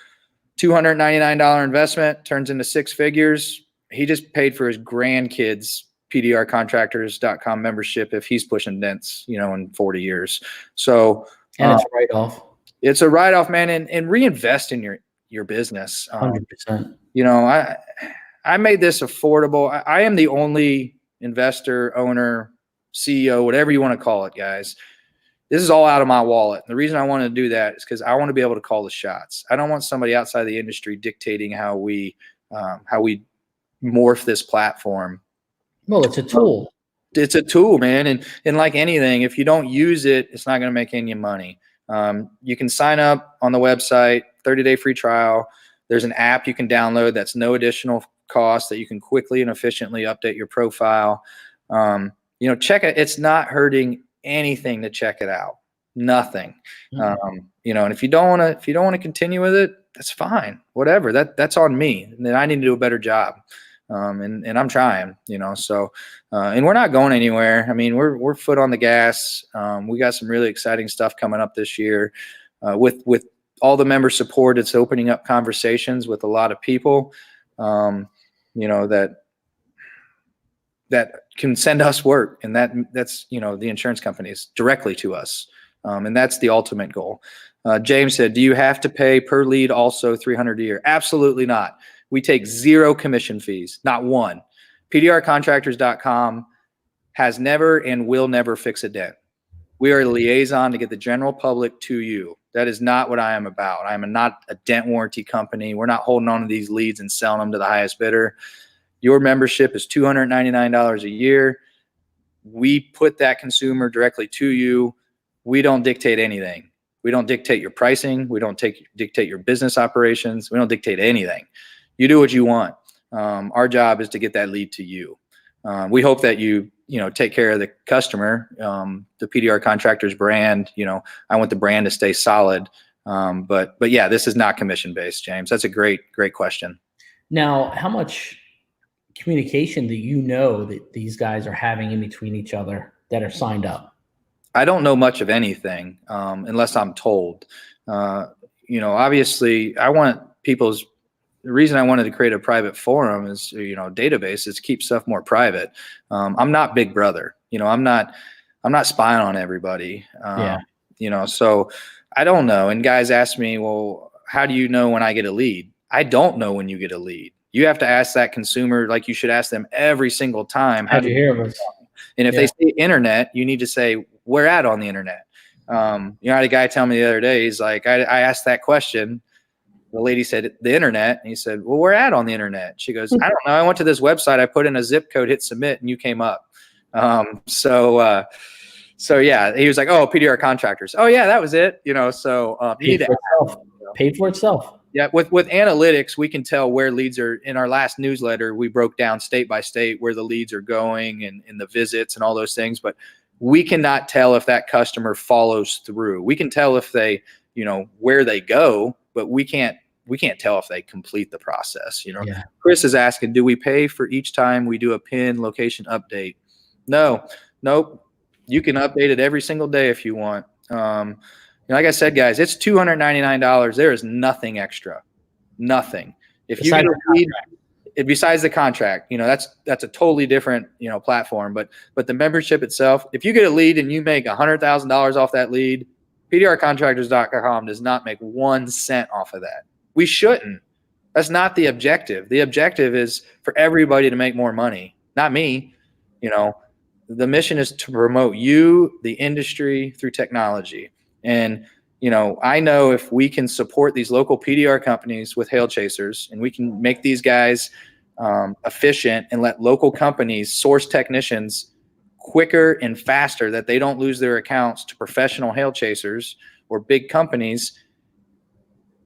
[SPEAKER 2] $299 investment turns into 6 figures. He just paid for his grandkids' PDRcontractors.com membership if he's pushing dents, you know, in 40 years. So
[SPEAKER 1] and it's a write-off.
[SPEAKER 2] It's a write-off, man, and reinvest in your business.
[SPEAKER 1] 100%.
[SPEAKER 2] You know, I made this affordable. I am the only investor, owner, CEO, whatever you want to call it, guys. This is all out of my wallet. The reason I want to do that is because I want to be able to call the shots. I don't want somebody outside the industry dictating how we morph this platform.
[SPEAKER 1] Well, it's a tool.
[SPEAKER 2] It's a tool, man. And like anything, if you don't use it, it's not going to make any money. You can sign up on the website, 30-day free trial. There's an app you can download that's no additional cost that you can quickly and efficiently update your profile. You know, check it. It's not hurting anything to check it out. Nothing.
[SPEAKER 1] Mm-hmm.
[SPEAKER 2] You know, and if you don't want to continue with it, that's fine. Whatever. That's on me. And then I need to do a better job. And I'm trying, you know, so, and we're not going anywhere. I mean, we're foot on the gas. We got some really exciting stuff coming up this year, with all the member support. It's opening up conversations with a lot of people, you know, that can send us work, and that's, you know, the insurance companies directly to us. And that's the ultimate goal. James said, do you have to pay per lead also $300 a year? Absolutely not. We take 0 commission fees, not one. PDRcontractors.com has never and will never fix a dent. We are a liaison to get the general public to you. That is not what I am about. I am not a dent warranty company. We're not holding on to these leads and selling them to the highest bidder. Your membership is $299 a year. We put that consumer directly to you. We don't dictate anything. We don't dictate your pricing. We don't dictate your business operations. We don't dictate anything. You do what you want. Our job is to get that lead to you. We hope that you take care of the customer, the PDR Contractors brand. You know, I want the brand to stay solid. But yeah, this is not commission based, James. That's a great question.
[SPEAKER 1] Now, how much communication do you know that these guys are having in between each other that are signed up?
[SPEAKER 2] I don't know much of anything unless I'm told. You know, obviously, I want the reason I wanted to create a private forum is, you know, database is to keep stuff more private. I'm not Big Brother. You know, I'm not spying on everybody.
[SPEAKER 1] Yeah.
[SPEAKER 2] You know, so I don't know. And guys ask me, well, how do you know when I get a lead? I don't know when you get a lead. You have to ask that consumer, like you should ask them every single time.
[SPEAKER 1] How'd you hear of us?
[SPEAKER 2] And if they say internet, you need to say, where at on the internet? You know, I had a guy tell me the other day, he's like, I asked that question. The lady said, the internet. And he said, well, where at on the internet? She goes, I don't know. I went to this website. I put in a zip code, hit submit, and you came up. So yeah, he was like, oh, PDR Contractors. Oh yeah, that was it. You know, so
[SPEAKER 1] paid for itself.
[SPEAKER 2] Yeah. With analytics, we can tell where leads are. In our last newsletter, we broke down state by state where the leads are going and the visits and all those things. But we cannot tell if that customer follows through. We can tell if they, where they go, but we can't tell if they complete the process.
[SPEAKER 1] Yeah.
[SPEAKER 2] Chris is asking, do we pay for each time we do a pin location update? No, nope. You can update it every single day if you want. Like I said, guys, it's $299. There is nothing extra, nothing. If you get a lead, besides the contract, that's a totally different, platform. But the membership itself, if you get a lead and you make $100,000 off that lead, PDRcontractors.com does not make 1 cent off of that. We shouldn't. That's not the objective. The objective is for everybody to make more money, not me. The mission is to promote you, the industry, through technology. And, I know if we can support these local PDR companies with hail chasers, and we can make these guys efficient and let local companies source technicians quicker and faster, that they don't lose their accounts to professional hail chasers or big companies,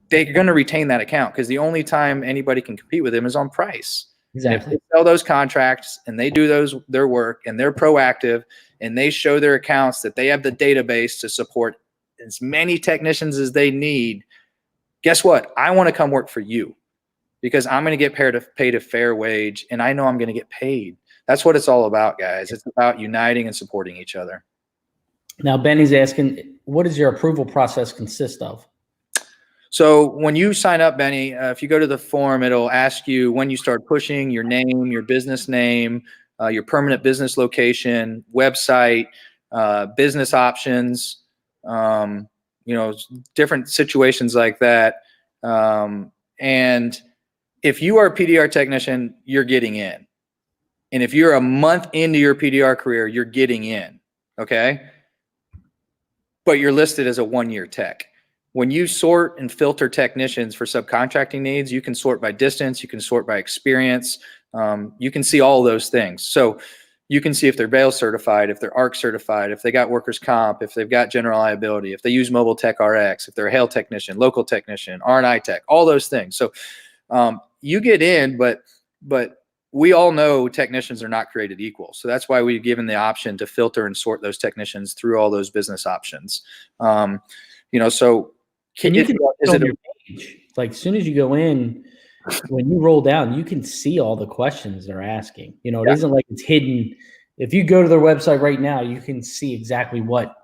[SPEAKER 2] they're going to retain that account, because the only time anybody can compete with them is on price.
[SPEAKER 1] Exactly.
[SPEAKER 2] If they sell those contracts and they do their work and they're proactive and they show their accounts that they have the database to support as many technicians as they need, guess what? I want to come work for you, because I'm going to get paid a fair wage, and I know I'm going to get paid. That's what it's all about, guys. It's about uniting and supporting each other.
[SPEAKER 1] Now, Benny's asking, what does your approval process consist of?
[SPEAKER 2] So when you sign up, Benny, if you go to the form, it'll ask you when you start pushing, your name, your business name, your permanent business location, website, business options, different situations like that. And if you are a PDR technician, you're getting in. And if you're a month into your PDR career, you're getting in. Okay. But you're listed as a 1-year tech. When you sort and filter technicians for subcontracting needs, you can sort by distance, you can sort by experience, you can see all those things. So you can see if they're Bail certified, if they're ARC certified, if they got workers comp, if they've got general liability, if they use Mobile Tech RX, if they're a hail technician, local technician, R&I tech, all those things. So you get in, but we all know technicians are not created equal. So that's why we've given the option to filter and sort those technicians through all those business options. So
[SPEAKER 1] And you can is it your page. Like, as soon as you go in, when you roll down, you can see all the questions they're asking. It isn't like it's hidden. If you go to their website right now, you can see exactly what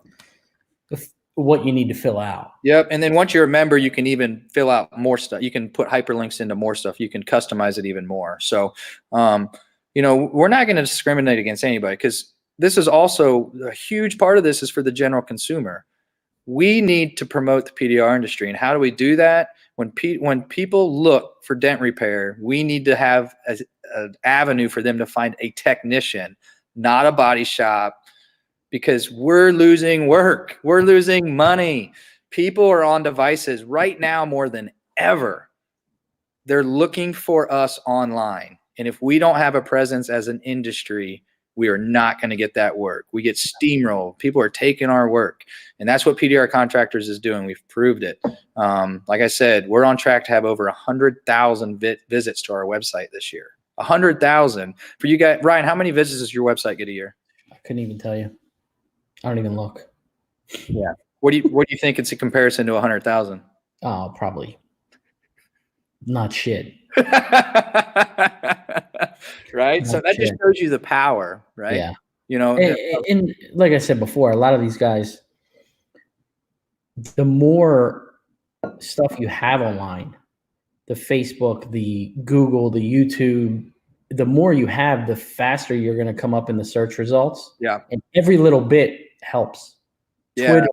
[SPEAKER 1] you need to fill out.
[SPEAKER 2] Yep. And then once you're a member, you can even fill out more stuff. You can put hyperlinks into more stuff. You can customize it even more. So, we're not going to discriminate against anybody, because this is also a huge part of this is for the general consumer. We need to promote the PDR industry. And how do we do that? When people look for dent repair, we need to have an avenue for them to find a technician, not a body shop, because we're losing work. We're losing money. People are on devices right now more than ever. They're looking for us online. And if we don't have a presence as an industry, we are not going to get that work. We get steamrolled. People are taking our work. And that's what PDR Contractors is doing. We've proved it. Like I said, we're on track to have over 100,000 visits to our website this year. 100,000. For you guys, Ryan, how many visits does your website get a year?
[SPEAKER 1] I couldn't even tell you. I don't even look.
[SPEAKER 2] Yeah. What do you think it's a comparison to 100,000?
[SPEAKER 1] Oh, probably not shit.
[SPEAKER 2] Right. So that just shows you the power, right?
[SPEAKER 1] Yeah. And like I said before, a lot of these guys, the more stuff you have online, the Facebook, the Google, the YouTube, the more you have, the faster you're going to come up in the search results.
[SPEAKER 2] Yeah.
[SPEAKER 1] And every little bit helps.
[SPEAKER 2] Yeah.
[SPEAKER 1] Twitter,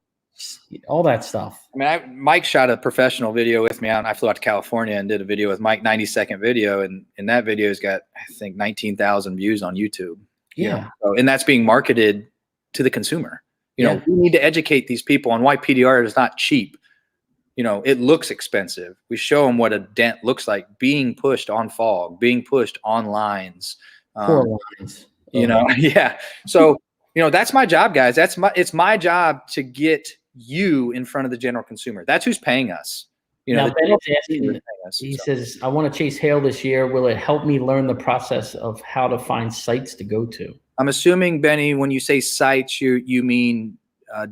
[SPEAKER 1] all that stuff.
[SPEAKER 2] I mean, Mike shot a professional video with me out, and I flew out to California and did a video with Mike, 90-second video. And that video's got, I think, 19,000 views on YouTube.
[SPEAKER 1] Yeah.
[SPEAKER 2] And that's being marketed to the consumer. We need to educate these people on why PDR is not cheap. It looks expensive. We show them what a dent looks like being pushed on fog, being pushed on lines.
[SPEAKER 1] Poor lines.
[SPEAKER 2] Yeah. So, that's my job, guys. It's my job to get you in front of the general consumer. That's who's paying us.
[SPEAKER 1] Now, Ben is asking, he says, I want to chase hail this year. Will it help me learn the process of how to find sites to go to?
[SPEAKER 2] I'm assuming, Benny, when you say sites, you mean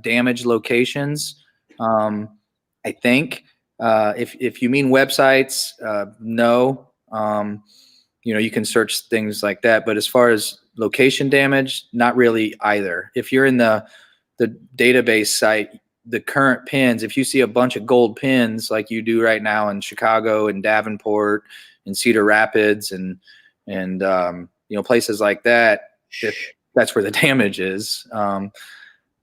[SPEAKER 2] damage locations. I think if you mean websites, no. You can search things like that. But as far as location damage, not really either. If you're in the database site, the current pins, if you see a bunch of gold pins like you do right now in Chicago and Davenport and Cedar Rapids and places like that, that's where the damage is.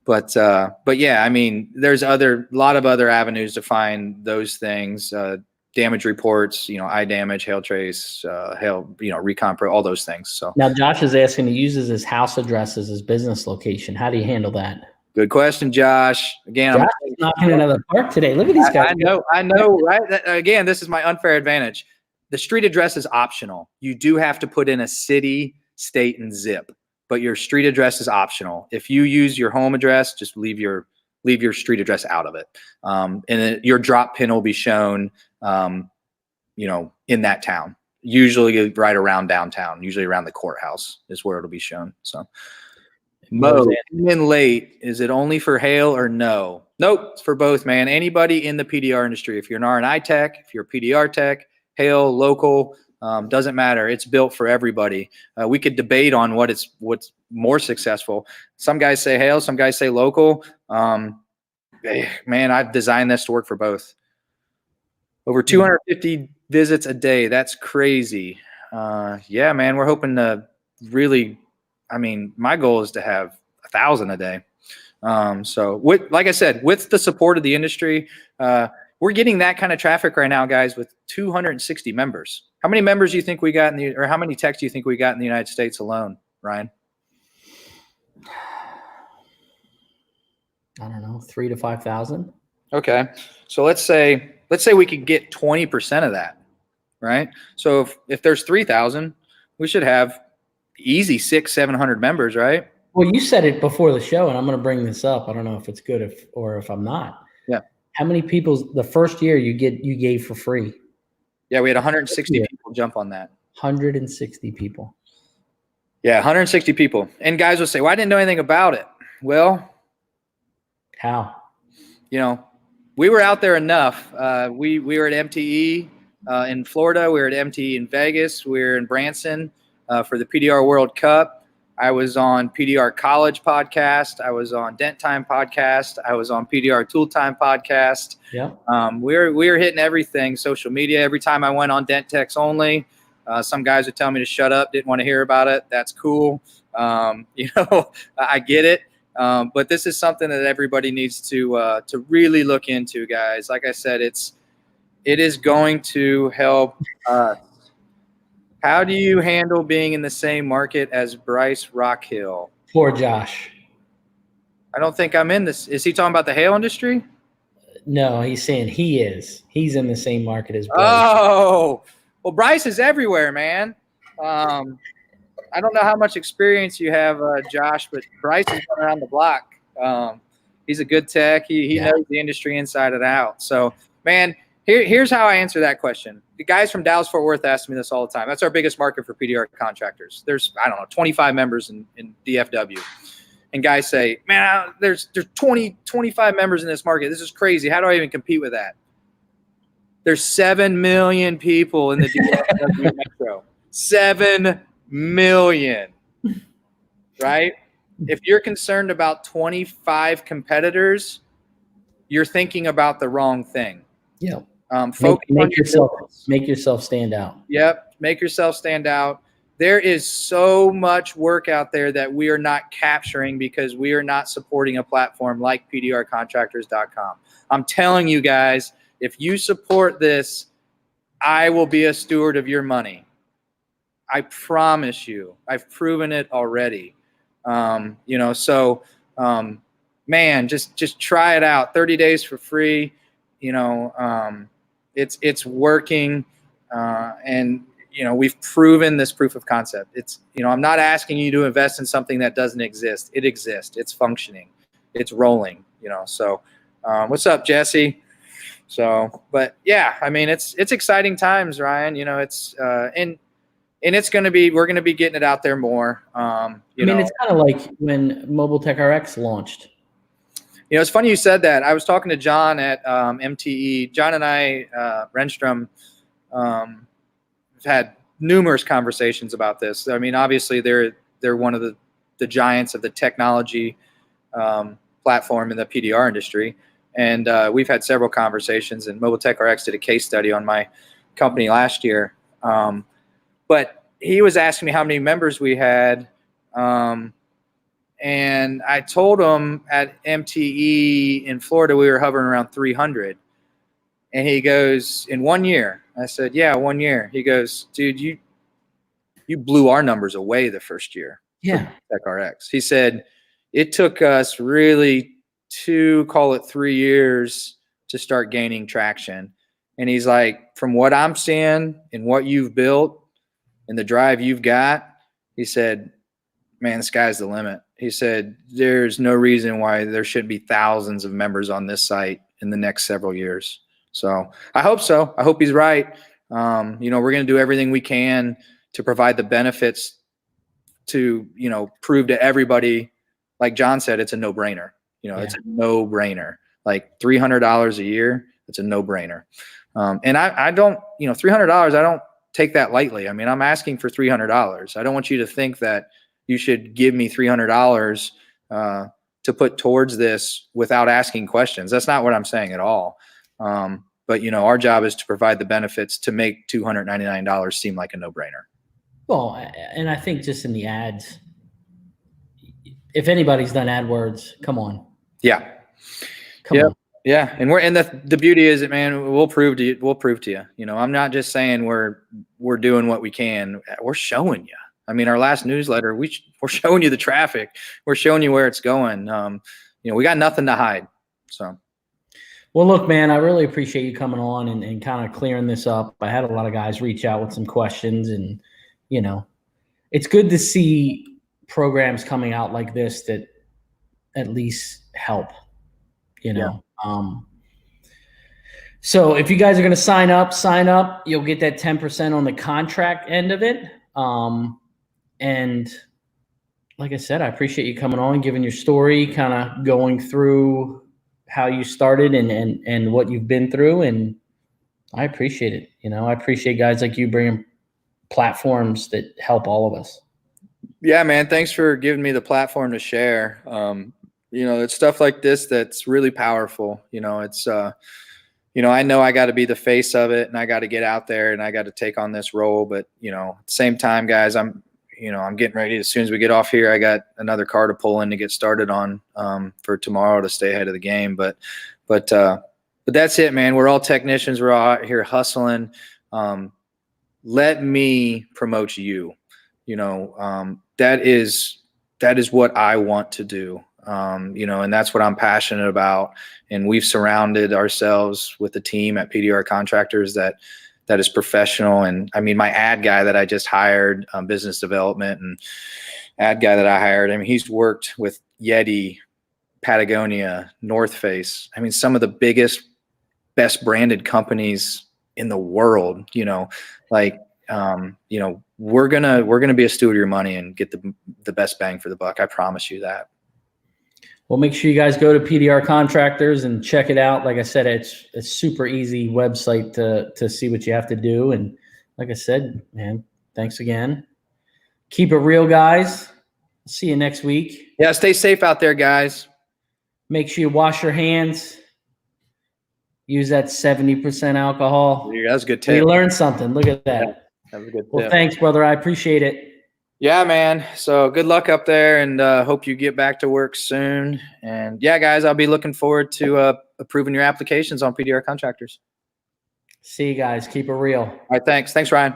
[SPEAKER 2] But yeah, I mean, there's a lot of other avenues to find those things. Damage reports, eye damage, hail trace, hail, recon pro, all those things. So
[SPEAKER 1] now Josh is asking, he uses his house address as his business location. How do you handle that?
[SPEAKER 2] Good question, Josh. Again,
[SPEAKER 1] Josh is knocking another park today. Look at these guys.
[SPEAKER 2] I know, right? Again, this is my unfair advantage. The street address is optional. You do have to put in a city, state, and zip, but your street address is optional. If you use your home address, just leave your street address out of it. And then your drop pin will be shown, in that town, usually right around downtown, usually around the courthouse is where it'll be shown. So Mo, in late, is it only for hail or no? Nope, it's for both, man. Anybody in the PDR industry, if you're an R&I tech, if you're a PDR tech, hail, local, doesn't matter. It's built for everybody. We could debate on what's more successful. Some guys say hail, some guys say local. Man, I've designed this to work for both. Over 250 visits a day. That's crazy. Yeah, man, we're hoping to really, my goal is to have 1,000 a day. So like I said, with the support of the industry, we're getting that kind of traffic right now, guys, with 260 members. How many members do you think we got or how many techs do you think we got in the United States alone, Ryan?
[SPEAKER 1] I don't know, 3,000 to 5,000.
[SPEAKER 2] Okay. So let's say we could get 20% of that, right? So if there's 3,000, we should have easy 600-700 members, right?
[SPEAKER 1] Well, you said it before the show, and I'm going to bring this up. I don't know if it's good or if I'm not.
[SPEAKER 2] Yeah.
[SPEAKER 1] How many people the first year you gave for free?
[SPEAKER 2] Yeah, we had 160 people jump on that.
[SPEAKER 1] 160 people.
[SPEAKER 2] Yeah, 160 people. And guys will say, well, I didn't know anything about it. Well,
[SPEAKER 1] how?
[SPEAKER 2] We were out there enough. We were at MTE in Florida. We were at MTE in Vegas. We were in Branson for the PDR World Cup. I was on PDR College podcast. I was on Dent Time podcast. I was on PDR Tool Time podcast.
[SPEAKER 1] Yeah.
[SPEAKER 2] We were hitting everything, social media. Every time I went on Dent Techs Only, some guys would tell me to shut up, didn't want to hear about it. That's cool. I get it. But this is something that everybody needs to really look into, guys. Like I said, it is going to help us. How do you handle being in the same market as Bryce Rockhill?
[SPEAKER 1] Poor Josh.
[SPEAKER 2] I don't think I'm in this. Is he talking about the hail industry?
[SPEAKER 1] No, he's saying he is. He's in the same market as Bryce.
[SPEAKER 2] Oh, well, Bryce is everywhere, man. I don't know how much experience you have, Josh, but Bryce has been around the block. He's a good tech. He knows the industry inside and out. So, man, here's how I answer that question. The guys from Dallas-Fort Worth ask me this all the time. That's our biggest market for PDR contractors. There's, 25 members in DFW. And guys say, man, there's 25 members in this market. This is crazy. How do I even compete with that? There's 7 million people in the DFW metro. 7 million, right? If you're concerned about 25 competitors, you're thinking about the wrong thing.
[SPEAKER 1] Yeah.
[SPEAKER 2] Make
[SPEAKER 1] yourself stand out.
[SPEAKER 2] Yep. Make yourself stand out. There is so much work out there that we are not capturing because we are not supporting a platform like PDRcontractors.com. I'm telling you guys, if you support this, I will be a steward of your money. I promise you. I've proven it already. Man, just try it out. 30 days for free. It's working, and we've proven this proof of concept. It's I'm not asking you to invest in something that doesn't exist. It exists. It's functioning. It's rolling. So what's up, Jesse? So, but yeah, it's exciting times, Ryan. It's and and we're going to be getting it out there more.
[SPEAKER 1] It's kind of like when Mobile Tech RX launched.
[SPEAKER 2] It's funny you said that. I was talking to John at MTE. John and I, Renstrom, have had numerous conversations about this. I mean, obviously they're one of the giants of the technology platform in the PDR industry. And we've had several conversations, and Mobile Tech RX did a case study on my company last year. But he was asking me how many members we had. And I told him at MTE in Florida, we were hovering around 300. And he goes, in 1 year. I said, yeah, 1 year. He goes, dude, you blew our numbers away the first year.
[SPEAKER 1] Yeah.
[SPEAKER 2] Tech RX. He said, it took us really 3 years to start gaining traction. And he's like, from what I'm seeing and what you've built and the drive you've got, he said, man, the sky's the limit. He said, there's no reason why there shouldn't be thousands of members on this site in the next several years. So I hope so. I hope he's right. We're going to do everything we can to provide the benefits to, prove to everybody, like John said, it's a no-brainer. It's a no-brainer. Like $300 a year, it's a no-brainer. And I don't, $300, I don't take that lightly. I mean, I'm asking for $300. I don't want you to think that you should give me $300 to put towards this without asking questions. That's not what I'm saying at all. But our job is to provide the benefits to make $299 seem like a no-brainer.
[SPEAKER 1] Well, and I think just in the ads, if anybody's done AdWords, come on.
[SPEAKER 2] Yeah.
[SPEAKER 1] Come on.
[SPEAKER 2] Yeah. And the beauty is that, man, we'll prove to you. I'm not just saying we're doing what we can. We're showing you. I mean, our last newsletter, we're showing you the traffic. We're showing you where it's going. We got nothing to hide. So.
[SPEAKER 1] Well, look, man, I really appreciate you coming on and kind of clearing this up. I had a lot of guys reach out with some questions, and, it's good to see programs coming out like this that at least help,
[SPEAKER 2] Yeah.
[SPEAKER 1] So if you guys are going to sign up, you'll get that 10% on the contract end of it. And like I said, I appreciate you coming on, giving your story, kind of going through how you started and what you've been through. And I appreciate it. I appreciate guys like you bringing platforms that help all of us.
[SPEAKER 2] Yeah, man. Thanks for giving me the platform to share. It's stuff like this that's really powerful. It's, I know I got to be the face of it, and I got to get out there and I got to take on this role. But, at the same time, guys, I'm getting ready. As soon as we get off here, I got another car to pull in to get started on for tomorrow to stay ahead of the game. But that's it, man. We're all technicians. We're all out here hustling. Let me promote you. That is what I want to do. And that's what I'm passionate about. And we've surrounded ourselves with a team at PDR Contractors that is professional. And I mean, my ad guy that I just hired, business development and ad guy that I hired, I mean, he's worked with Yeti, Patagonia, North Face. I mean, some of the biggest, best branded companies in the world, we're gonna be a steward of your money and get the best bang for the buck. I promise you that.
[SPEAKER 1] Well, make sure you guys go to PDR Contractors and check it out. Like I said, it's a super easy website to see what you have to do. And like I said, man, thanks again. Keep it real, guys. See you next week.
[SPEAKER 2] Yeah, stay safe out there, guys.
[SPEAKER 1] Make sure you wash your hands. Use that 70% alcohol.
[SPEAKER 2] Yeah, that's a good tip.
[SPEAKER 1] We learned something. Look at that.
[SPEAKER 2] Yeah, that was a good tip.
[SPEAKER 1] Well, thanks, brother. I appreciate it.
[SPEAKER 2] Yeah, man. So good luck up there, and hope you get back to work soon. And yeah, guys, I'll be looking forward to approving your applications on PDR Contractors.
[SPEAKER 1] See you guys. Keep it real.
[SPEAKER 2] All right, thanks. Thanks, Ryan.